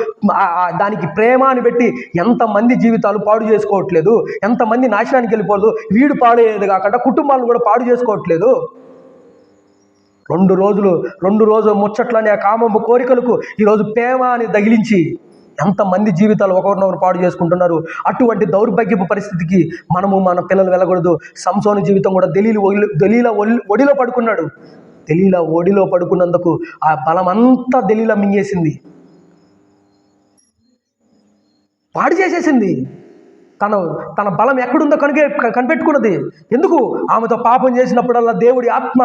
దానికి ప్రేమ అని పెట్టి ఎంతమంది జీవితాలు పాడు చేసుకోవట్లేదు, ఎంతమంది నాశనానికి వెళ్ళిపోదు. వీడు పాడేది కాకుండా కుటుంబాలను కూడా పాడు చేసుకోవట్లేదు. 2 రోజులు ముచ్చట్లనే ఆ కామపు కోరికలకు ఈరోజు ప్రేమ అని తగిలించి ఎంతమంది జీవితాలు ఒకరినొకరు పాడు చేసుకుంటున్నారు. అటువంటి దౌర్భాగ్యపు పరిస్థితికి మనము మన పిల్లలు వెళ్ళకూడదు. సంసోను జీవితం కూడా దెలీలా ఒడిలో పడుకున్నాడు. దెలీలా ఒడిలో పడుకున్నందుకు ఆ బలం అంతా దెలీలా మింగేసింది, పాడు చేసేసింది. తన బలం ఎక్కడుందో కనిపెట్టుకున్నది. ఎందుకు? ఆమెతో పాపం చేసినప్పుడల్లా దేవుడి ఆత్మ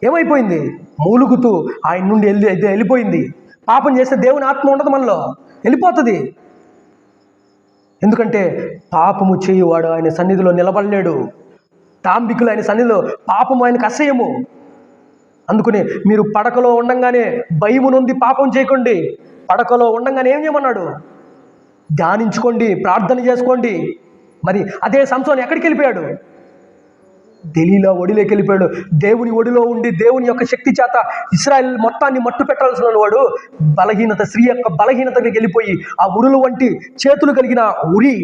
ఏమైపోయింది? మూలుగుతూ ఆయన నుండి వెళ్ళిపోయింది. పాపం చేస్తే దేవుని ఆత్మ ఉండదు, మనలో వెళ్ళిపోతుంది. ఎందుకంటే పాపము చేయువాడు ఆయన సన్నిధిలో నిలబడలేడు. డాంబికులు ఆయన సన్నిధిలో, పాపము ఆయనకు అసహ్యము. అందుకని మీరు పడకలో ఉండంగానే భయము నొంది పాపం చేయకండి. పడకలో ఉండంగానే ఏం చేయమన్నాడు? ధ్యానించుకోండి, ప్రార్థన చేసుకోండి. మరి అదే సంసోను ఎక్కడికి వెళ్ళిపోయాడు? దెలీలా ఒడిలోకి వెళ్ళిపోయాడు. దేవుని ఒడిలో ఉండి దేవుని యొక్క శక్తి చేత ఇశ్రాయేల్ మొత్తాన్ని మట్టు పెట్టాల్సిన వాడు స్త్రీ యొక్క బలహీనతకి వెళ్ళిపోయి ఆ ఉరులు వంటి చేతులు కలిగిన ఉరి.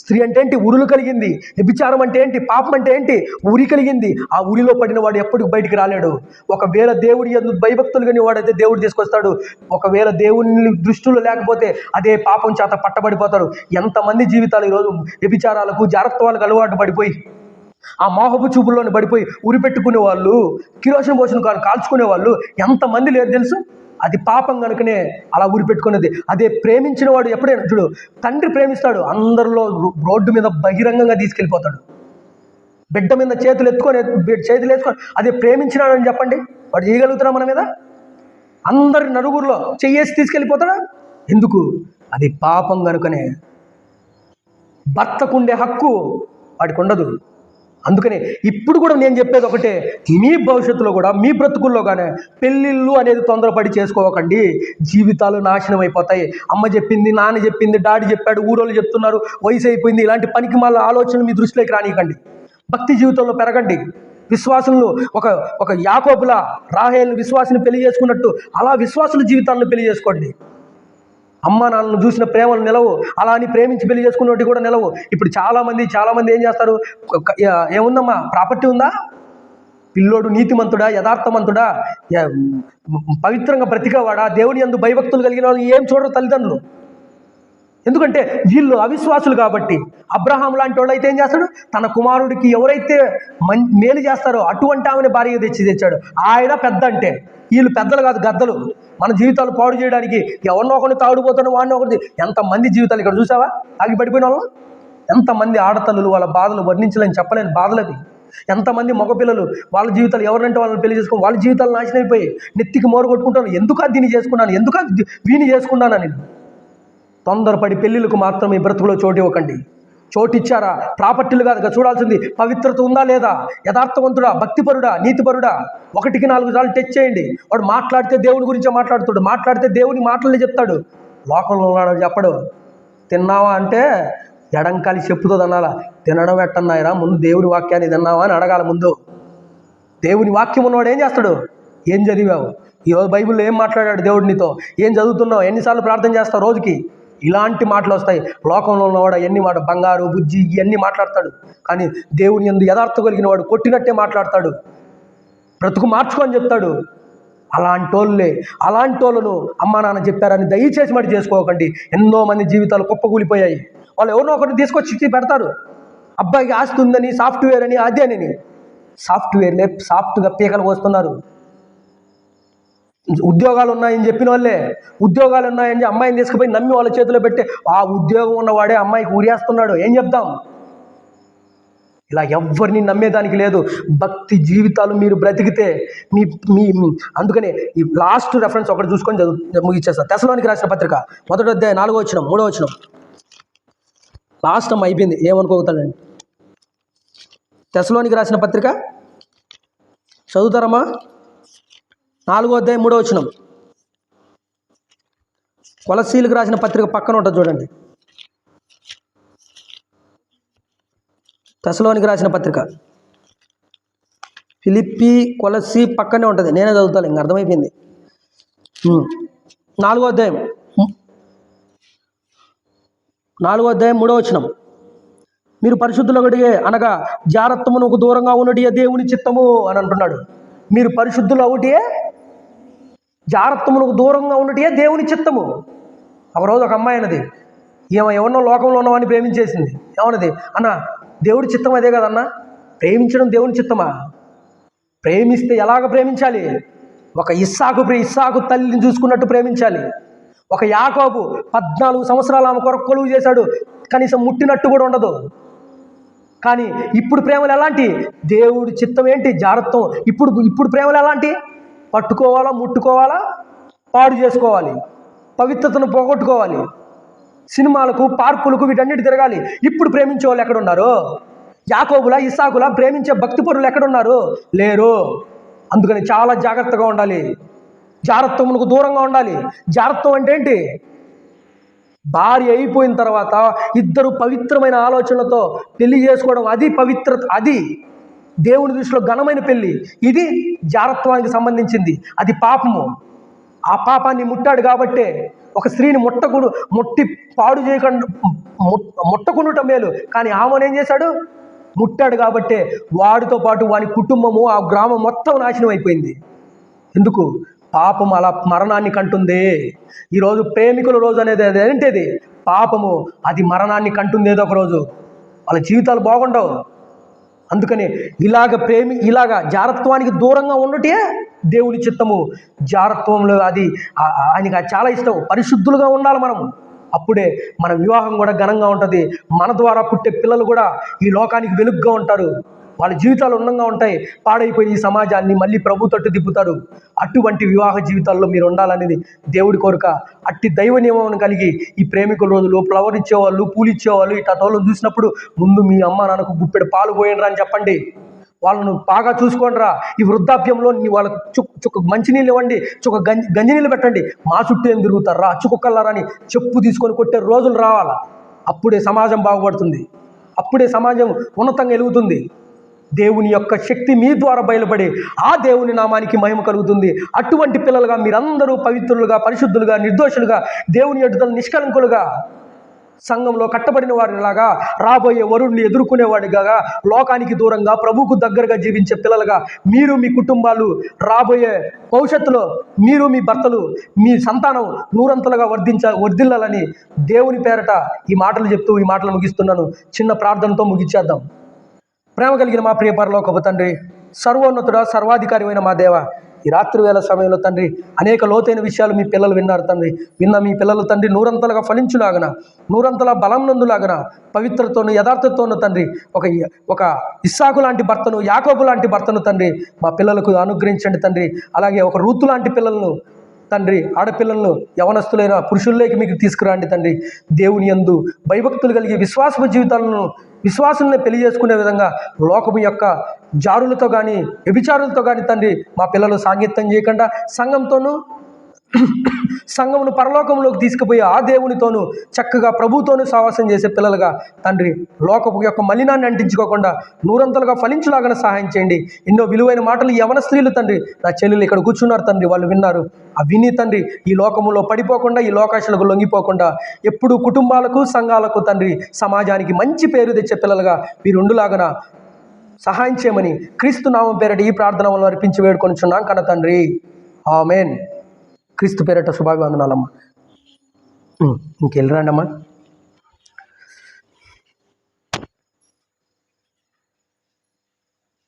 స్త్రీ అంటే ఏంటి? ఉరులు కలిగింది. వ్యభిచారం అంటే ఏంటి? పాపం అంటే ఏంటి? ఉరి కలిగింది. ఆ ఉరిలో పడిన వాడు ఎప్పటికి బయటికి రాలేడు. ఒకవేళ దేవుడి యందు భయభక్తులు కాని వాడైతే దేవుడు తీసుకొస్తాడు. ఒకవేళ దేవుని దృష్టిలో లేకపోతే అదే పాపం చేత పట్టబడిపోతారు. ఎంతమంది జీవితాలు ఈరోజు వ్యభిచారాలకు, జారత్వాలకు అలవాటు పడిపోయి ఆ మోహపు చూపుల్లోని పడిపోయి ఉరి పెట్టుకునే వాళ్ళు, కిరోసిన్ పోసిన కాల్చుకునే వాళ్ళు ఎంతమంది లేరు తెలుసు? అది పాపం కనుకనే అలా ఉరి పెట్టుకునేది. అదే ప్రేమించిన వాడు ఎప్పుడైనా చూడు, తండ్రి ప్రేమిస్తాడు, అందరిలో రోడ్డు మీద బహిరంగంగా తీసుకెళ్ళిపోతాడు. బిడ్డ మీద చేతులు వేసుకొని అదే ప్రేమించినాడని చెప్పండి, వాడు చేయగలుగుతాడా మన మీద? అందరి నలుగురిలో చెయ్యేసి తీసుకెళ్ళిపోతాడా? ఎందుకు? అది పాపం కనుకనే. భర్తకుండే హక్కు వాడికి ఉండదు. అందుకనే ఇప్పుడు కూడా నేను చెప్పేది ఒకటే, మీ భవిష్యత్తులో కూడా, మీ బ్రతుకుల్లో కానీ పెళ్ళిళ్ళు అనేది తొందరపడి చేసుకోకండి. జీవితాలు నాశనం అయిపోతాయి. అమ్మ చెప్పింది, నాన్న చెప్పింది, డాడీ చెప్పాడు, ఊరోళ్ళు చెప్తున్నారు, వయసు అయిపోయింది, ఇలాంటి పనికి మళ్ళీ ఆలోచనలు మీ దృష్టిలోకి రానియకండి. భక్తి జీవితంలో పెరగండి. విశ్వాసులను ఒక యాకోబులా రాహేలు విశ్వాసిని పెళ్లి చేసుకున్నట్టు అలా విశ్వాసుల జీవితాలను పెళ్లి చేసుకోండి. అమ్మ నాన్నను చూసిన ప్రేమలు నిలవు, అలా అని ప్రేమించి పెళ్లి చేసుకున్నట్టు కూడా నిలవు. ఇప్పుడు చాలామంది ఏం చేస్తారు? ఏముందమ్మా, ప్రాపర్టీ ఉందా? పిల్లోడు నీతిమంతుడా, యథార్థమంతుడా, పవిత్రంగా బ్రతికేవాడా, దేవుని యందు భయభక్తులు కలిగిన వాళ్ళు ఏం చూడరు తల్లిదండ్రులు. ఎందుకంటే వీళ్ళు అవిశ్వాసులు కాబట్టి. అబ్రహాం లాంటి వాళ్ళు అయితే ఏం చేస్తాడు? తన కుమారుడికి ఎవరైతే మేలు చేస్తారో అటువంటి ఆమెను భార్య తెచ్చాడు. ఆయన పెద్ద అంటే, వీళ్ళు పెద్దలు కాదు, గద్దలు. మన జీవితాలు పాడు చేయడానికి ఎవరినో ఒకరిని తాగుడుపోతాను, వాడిని ఒకటి. ఎంతమంది జీవితాలు ఇక్కడ చూసావా? ఆగి పడిపోయిన వాళ్ళు ఎంతమంది ఆడతల్లులు, వాళ్ళ బాధలు వర్ణించలేని చెప్పలేని బాధలవి. ఎంతమంది మగపిల్లలు వాళ్ళ జీవితాలు ఎవరంటే వాళ్ళని పెళ్లి చేసుకుని వాళ్ళ జీవితాలు నాశనం అయిపోయి నెత్తికి మోరు కొట్టుకుంటాను. ఎందుకు దీన్ని చేసుకున్నాను, ఎందుకు వీని చేసుకున్నానని. తొందరపడి పెళ్ళిళ్ళకు మాత్రం ఈ బ్రతుకులో చోటు ఇవ్వకండి. చోటు ఇచ్చారా? ప్రాపర్టీలు కాదు చూడాల్సింది, పవిత్రత ఉందా లేదా, యథార్థవంతుడా, భక్తిపరుడా, నీతిపరుడా. 1-4 సార్లు టచ్ చేయండి. వాడు మాట్లాడితే దేవుని గురించే మాట్లాడుతాడు, మాట్లాడితే దేవుని మాటలే చెప్తాడు. లోకంలో ఉన్నాడు చెప్పడు. తిన్నావా అంటే ఎడంకాలి చెప్పుతో తినాలా. తినడం ఎట్టన్నాయిరా, ముందు దేవుని వాక్యాన్ని తిన్నావా అని అడగాల. ముందు దేవుని వాక్యం ఉన్నవాడు ఏం చేస్తాడు? ఏం చదివావు ఈరోజు? బైబిల్లో ఏం మాట్లాడాడు దేవుడు నీతో? ఏం చదువుతున్నావు? ఎన్నిసార్లు ప్రార్థన చేస్తావు రోజుకి? ఇలాంటి మాటలు వస్తాయి. లోకంలో ఉన్నవాడు ఎన్ని మాట బంగారు బుజ్జి ఇవన్నీ మాట్లాడతాడు. కానీ దేవుని యందు యథార్థత కలిగిన వాడు కొట్టినట్టే మాట్లాడతాడు, బ్రతుకు మార్చుకొని చెప్తాడు. అలాంటి వాళ్ళను అమ్మా నాన్న చెప్పారని దయచేసి మరి చేసుకోకండి. ఎన్నో మంది జీవితాలు కుప్పకూలిపోయాయి. వాళ్ళు ఎవరినో ఒకరిని తీసుకొచ్చి పెడతారు. అబ్బాయికి ఆస్తి ఉందని, సాఫ్ట్వేర్ అని, అదేనని. సాఫ్ట్వేర్లే సాఫ్ట్గా పీకలు వస్తున్నారు. ఉద్యోగాలు ఉన్నాయని చెప్పిన వాళ్ళే, ఉద్యోగాలు ఉన్నాయని అమ్మాయిని తీసుకుపోయి నమ్మి వాళ్ళ చేతిలో పెట్టి ఆ ఉద్యోగం ఉన్నవాడే అమ్మాయికి ఉరేస్తున్నాడు. ఏం చెప్తాం? ఇలా ఎవరిని నమ్మేదానికి లేదు. భక్తి జీవితాలు మీరు బ్రతికితే అందుకనే ఈ లాస్ట్ రెఫరెన్స్ ఒకటి చూసుకొని ముగిచ్చేస్తా. తెసలోనికి రాసిన పత్రిక 1వ అధ్యాయం 4వ వచనం 3వ వచనం. లాస్ట్ అమ్మ అయిపోయింది, ఏమనుకోగలుగుతాడండి. తెసలోనికి రాసిన పత్రిక చదువుతారమ్మా? 4వ అధ్యాయం 3వ వచనం. కొలస్సీలకు రాసిన పత్రిక పక్కన ఉంటుంది చూడండి. తెసలోనికి రాసిన పత్రిక ఫిలిప్పి, కొలస్సీ పక్కనే ఉంటుంది. నేనే చదువుతాను, ఇంక అర్థమైపోయింది. 4వ అధ్యాయం 3వ వచనం. మీరు పరిశుద్ధులొకటియే అనగా జారత్వమునకు దూరంగా ఉన్నటియే దేవుని చిత్తము అని అంటున్నాడు. మీరు పరిశుద్ధులు ఒకటియే, జారత్వమునకు దూరంగా ఉన్నటియే దేవుని చిత్తము. ఒకరోజు ఒక అమ్మాయి అన్నది, ఎవరినో లోకంలో ఉన్నవాడిని ప్రేమించేసింది. ఏమన్నది, అన్న దేవుడి చిత్తం అదే కదన్నా, ప్రేమించడం దేవుని చిత్తమా? ప్రేమిస్తే ఎలాగ ప్రేమించాలి? ఒక ఇస్సాకు తల్లిని చూసుకున్నట్టు ప్రేమించాలి. ఒక యాకోబు 14 సంవత్సరాలు ఆమె కొరకు కొలువు చేశాడు, కనీసం ముట్టినట్టు కూడా ఉండదు. కానీ ఇప్పుడు ప్రేమలు ఎలాంటి? దేవుడి చిత్తం ఏంటి? జాగ్రత్తం. ఇప్పుడు ప్రేమలు ఎలాంటి? పట్టుకోవాలా, ముట్టుకోవాలా, పాడు చేసుకోవాలి, పవిత్రతను పోగొట్టుకోవాలి, సినిమాలకు, పార్కులకు, వీటన్నిటి తిరగాలి. ఇప్పుడు ప్రేమించే వాళ్ళు ఎక్కడున్నారు? యాకోబులా, ఇస్సాకులా ప్రేమించే భక్తి పరులు ఎక్కడున్నారు? లేరు. అందుకని చాలా జాగ్రత్తగా ఉండాలి, జాగ్రత్తమునకు దూరంగా ఉండాలి. జాగ్రత్తం అంటే ఏంటి? భార్య అయిపోయిన తర్వాత ఇద్దరు పవిత్రమైన ఆలోచనలతో పెళ్లి చేసుకోవడం, అది పవిత్రత, అది దేవుని దృష్టిలో ఘనమైన పెళ్లి. ఇది జాగ్రత్వానికి సంబంధించింది, అది పాపము. ఆ పాపాన్ని ముట్టాడు కాబట్టే ఒక స్త్రీని ముట్టి పాడు చేయకుండా ముట్టకుండుట మేలు, కానీ ఆమెను ఏం చేశాడు? ముట్టాడు కాబట్టే వాడితో పాటు వాని కుటుంబము, ఆ గ్రామం మొత్తం నాశనం అయిపోయింది. ఎందుకు? పాపం అలా మరణాన్ని కంటుంది. ఈరోజు ప్రేమికుల రోజు అనేది ఏంటిది? పాపము, అది మరణాన్ని కంటుంది. ఏదో ఒక రోజు వాళ్ళ జీవితాలు బాగుండవు. అందుకని ఇలాగ జారత్వానికి దూరంగా ఉండటే దేవుని చిత్తము. జారత్వంలో అది ఆయనకి చాలా ఇష్టం. పరిశుద్ధులుగా ఉండాలి మనం. అప్పుడే మన వివాహం కూడా ఘనంగా ఉంటుంది. మన ద్వారా పుట్టే పిల్లలు కూడా ఈ లోకానికి వెలుగుగా ఉంటారు. వాళ్ళ జీవితాలు ఉన్నంగా ఉంటాయి. పాడైపోయి ఈ సమాజాన్ని మళ్ళీ ప్రభు తట్టు తిప్పుతారు. అటువంటి వివాహ జీవితాల్లో మీరు ఉండాలనేది దేవుడి కోరిక. అట్టి దైవ నియమం కలిగి ఈ ప్రేమికుల రోజులు ఫ్లవర్ ఇచ్చేవాళ్ళు, పూలు ఇచ్చేవాళ్ళు, ఇట్లా తోళ్ళను చూసినప్పుడు ముందు మీ అమ్మ నాన్నకు గుప్పెడు పాలు పోయినరా అని చెప్పండి. వాళ్ళను బాగా చూసుకోండిరా. ఈ వృద్ధాప్యంలో వాళ్ళకు చుక్క మంచినీళ్ళు ఇవ్వండి, చుక్క గంజినీళ్ళు పెట్టండి. మా చుట్టూ ఏం తిరుగుతారా చుక్కల్లారా అని చెప్పు తీసుకొని కొట్టే రోజులు రావాలా. అప్పుడే సమాజం బాగుపడుతుంది, అప్పుడే సమాజం ఉన్నతంగా ఎలుగుతుంది. దేవుని యొక్క శక్తి మీ ద్వారా బయలుపడి ఆ దేవుని నామానికి మహిమ కలుగుతుంది. అటువంటి పిల్లలుగా మీరందరూ పవిత్రులుగా, పరిశుద్ధులుగా, నిర్దోషులుగా, దేవుని ఎదుట నిష్కలంకులుగా, సంఘంలో కట్టబడిన వారిలాగా, రాబోయే వరుణ్ణి ఎదుర్కొనేవాడిగా, లోకానికి దూరంగా ప్రభువుకు దగ్గరగా జీవించే పిల్లలుగా మీరు, మీ కుటుంబాలు, రాబోయే భవిష్యత్తులో మీరు, మీ భర్తలు, మీ సంతానం నూరంతలుగా వర్ధిల్లాలని దేవుని పేరట ఈ మాటలు చెప్తూ ఈ మాటలు ముగిస్తున్నాను. చిన్న ప్రార్థనతో ముగించేద్దాం. ప్రేమ కలిగిన మా ప్రియ పరలోకపు తండ్రి, సర్వోన్నతుడా, సర్వాధికారి మా దేవ, ఈ రాత్రి వేళ సమయంలో తండ్రి అనేక లోతైన విషయాలు మీ పిల్లలు విన్నారు తండ్రి. విన్న మీ పిల్లలు తండ్రి నూరంతలుగా ఫలించులాగన, నూరంతల బలం నందులాగన, పవిత్రతోను యథార్థతోను తండ్రి ఒక ఇస్సాకు లాంటి భర్తను, యాకోబు లాంటి భర్తను తండ్రి మా పిల్లలకు అనుగ్రహించండి తండ్రి. అలాగే ఒక రూతు లాంటి పిల్లలను తండ్రి, ఆడపిల్లలను యవనస్తులైన పురుషుల్లోకి మీకు తీసుకురండి తండ్రి. దేవుని యందు భయభక్తులు కలిగి విశ్వాసుల్ని పెళ్లి చేసుకునే విధంగా లోకము యొక్క జారులతో కానీ, వ్యభిచారులతో కానీ తండ్రి మా పిల్లలు సాంగత్యం చేయకుండా సంఘమును పరలోకంలోకి తీసుకుపోయి ఆ దేవునితోనూ చక్కగా ప్రభుతోనూ సహవాసం చేసే పిల్లలుగా తండ్రి లోకపు యొక్క మలినాన్ని అంటించుకోకుండా నూరంతలుగా ఫలించులాగా సహాయం చేయండి. ఎన్నో విలువైన మాటలు యవన స్త్రీలు తండ్రి, నా చెల్లెలు ఇక్కడ కూర్చున్నారు తండ్రి, వాళ్ళు విన్నారు. ఆ విని తండ్రి ఈ లోకములో పడిపోకుండా, ఈ లోకాశలకు లొంగిపోకుండా ఎప్పుడు కుటుంబాలకు, సంఘాలకు తండ్రి, సమాజానికి మంచి పేరు తెచ్చే పిల్లలుగా వీరుండులాగన సహాయం చేయమని క్రీస్తు నామం పేరట ఈ ప్రార్థన వల్ల అర్పించి వేడుకొనిచున్నాం కన్న తండ్రి. ఆమేన్. క్రీస్తు పేరట శుభాభివందనాలమ్మా. ఇంకెళ్ళరండి అమ్మా.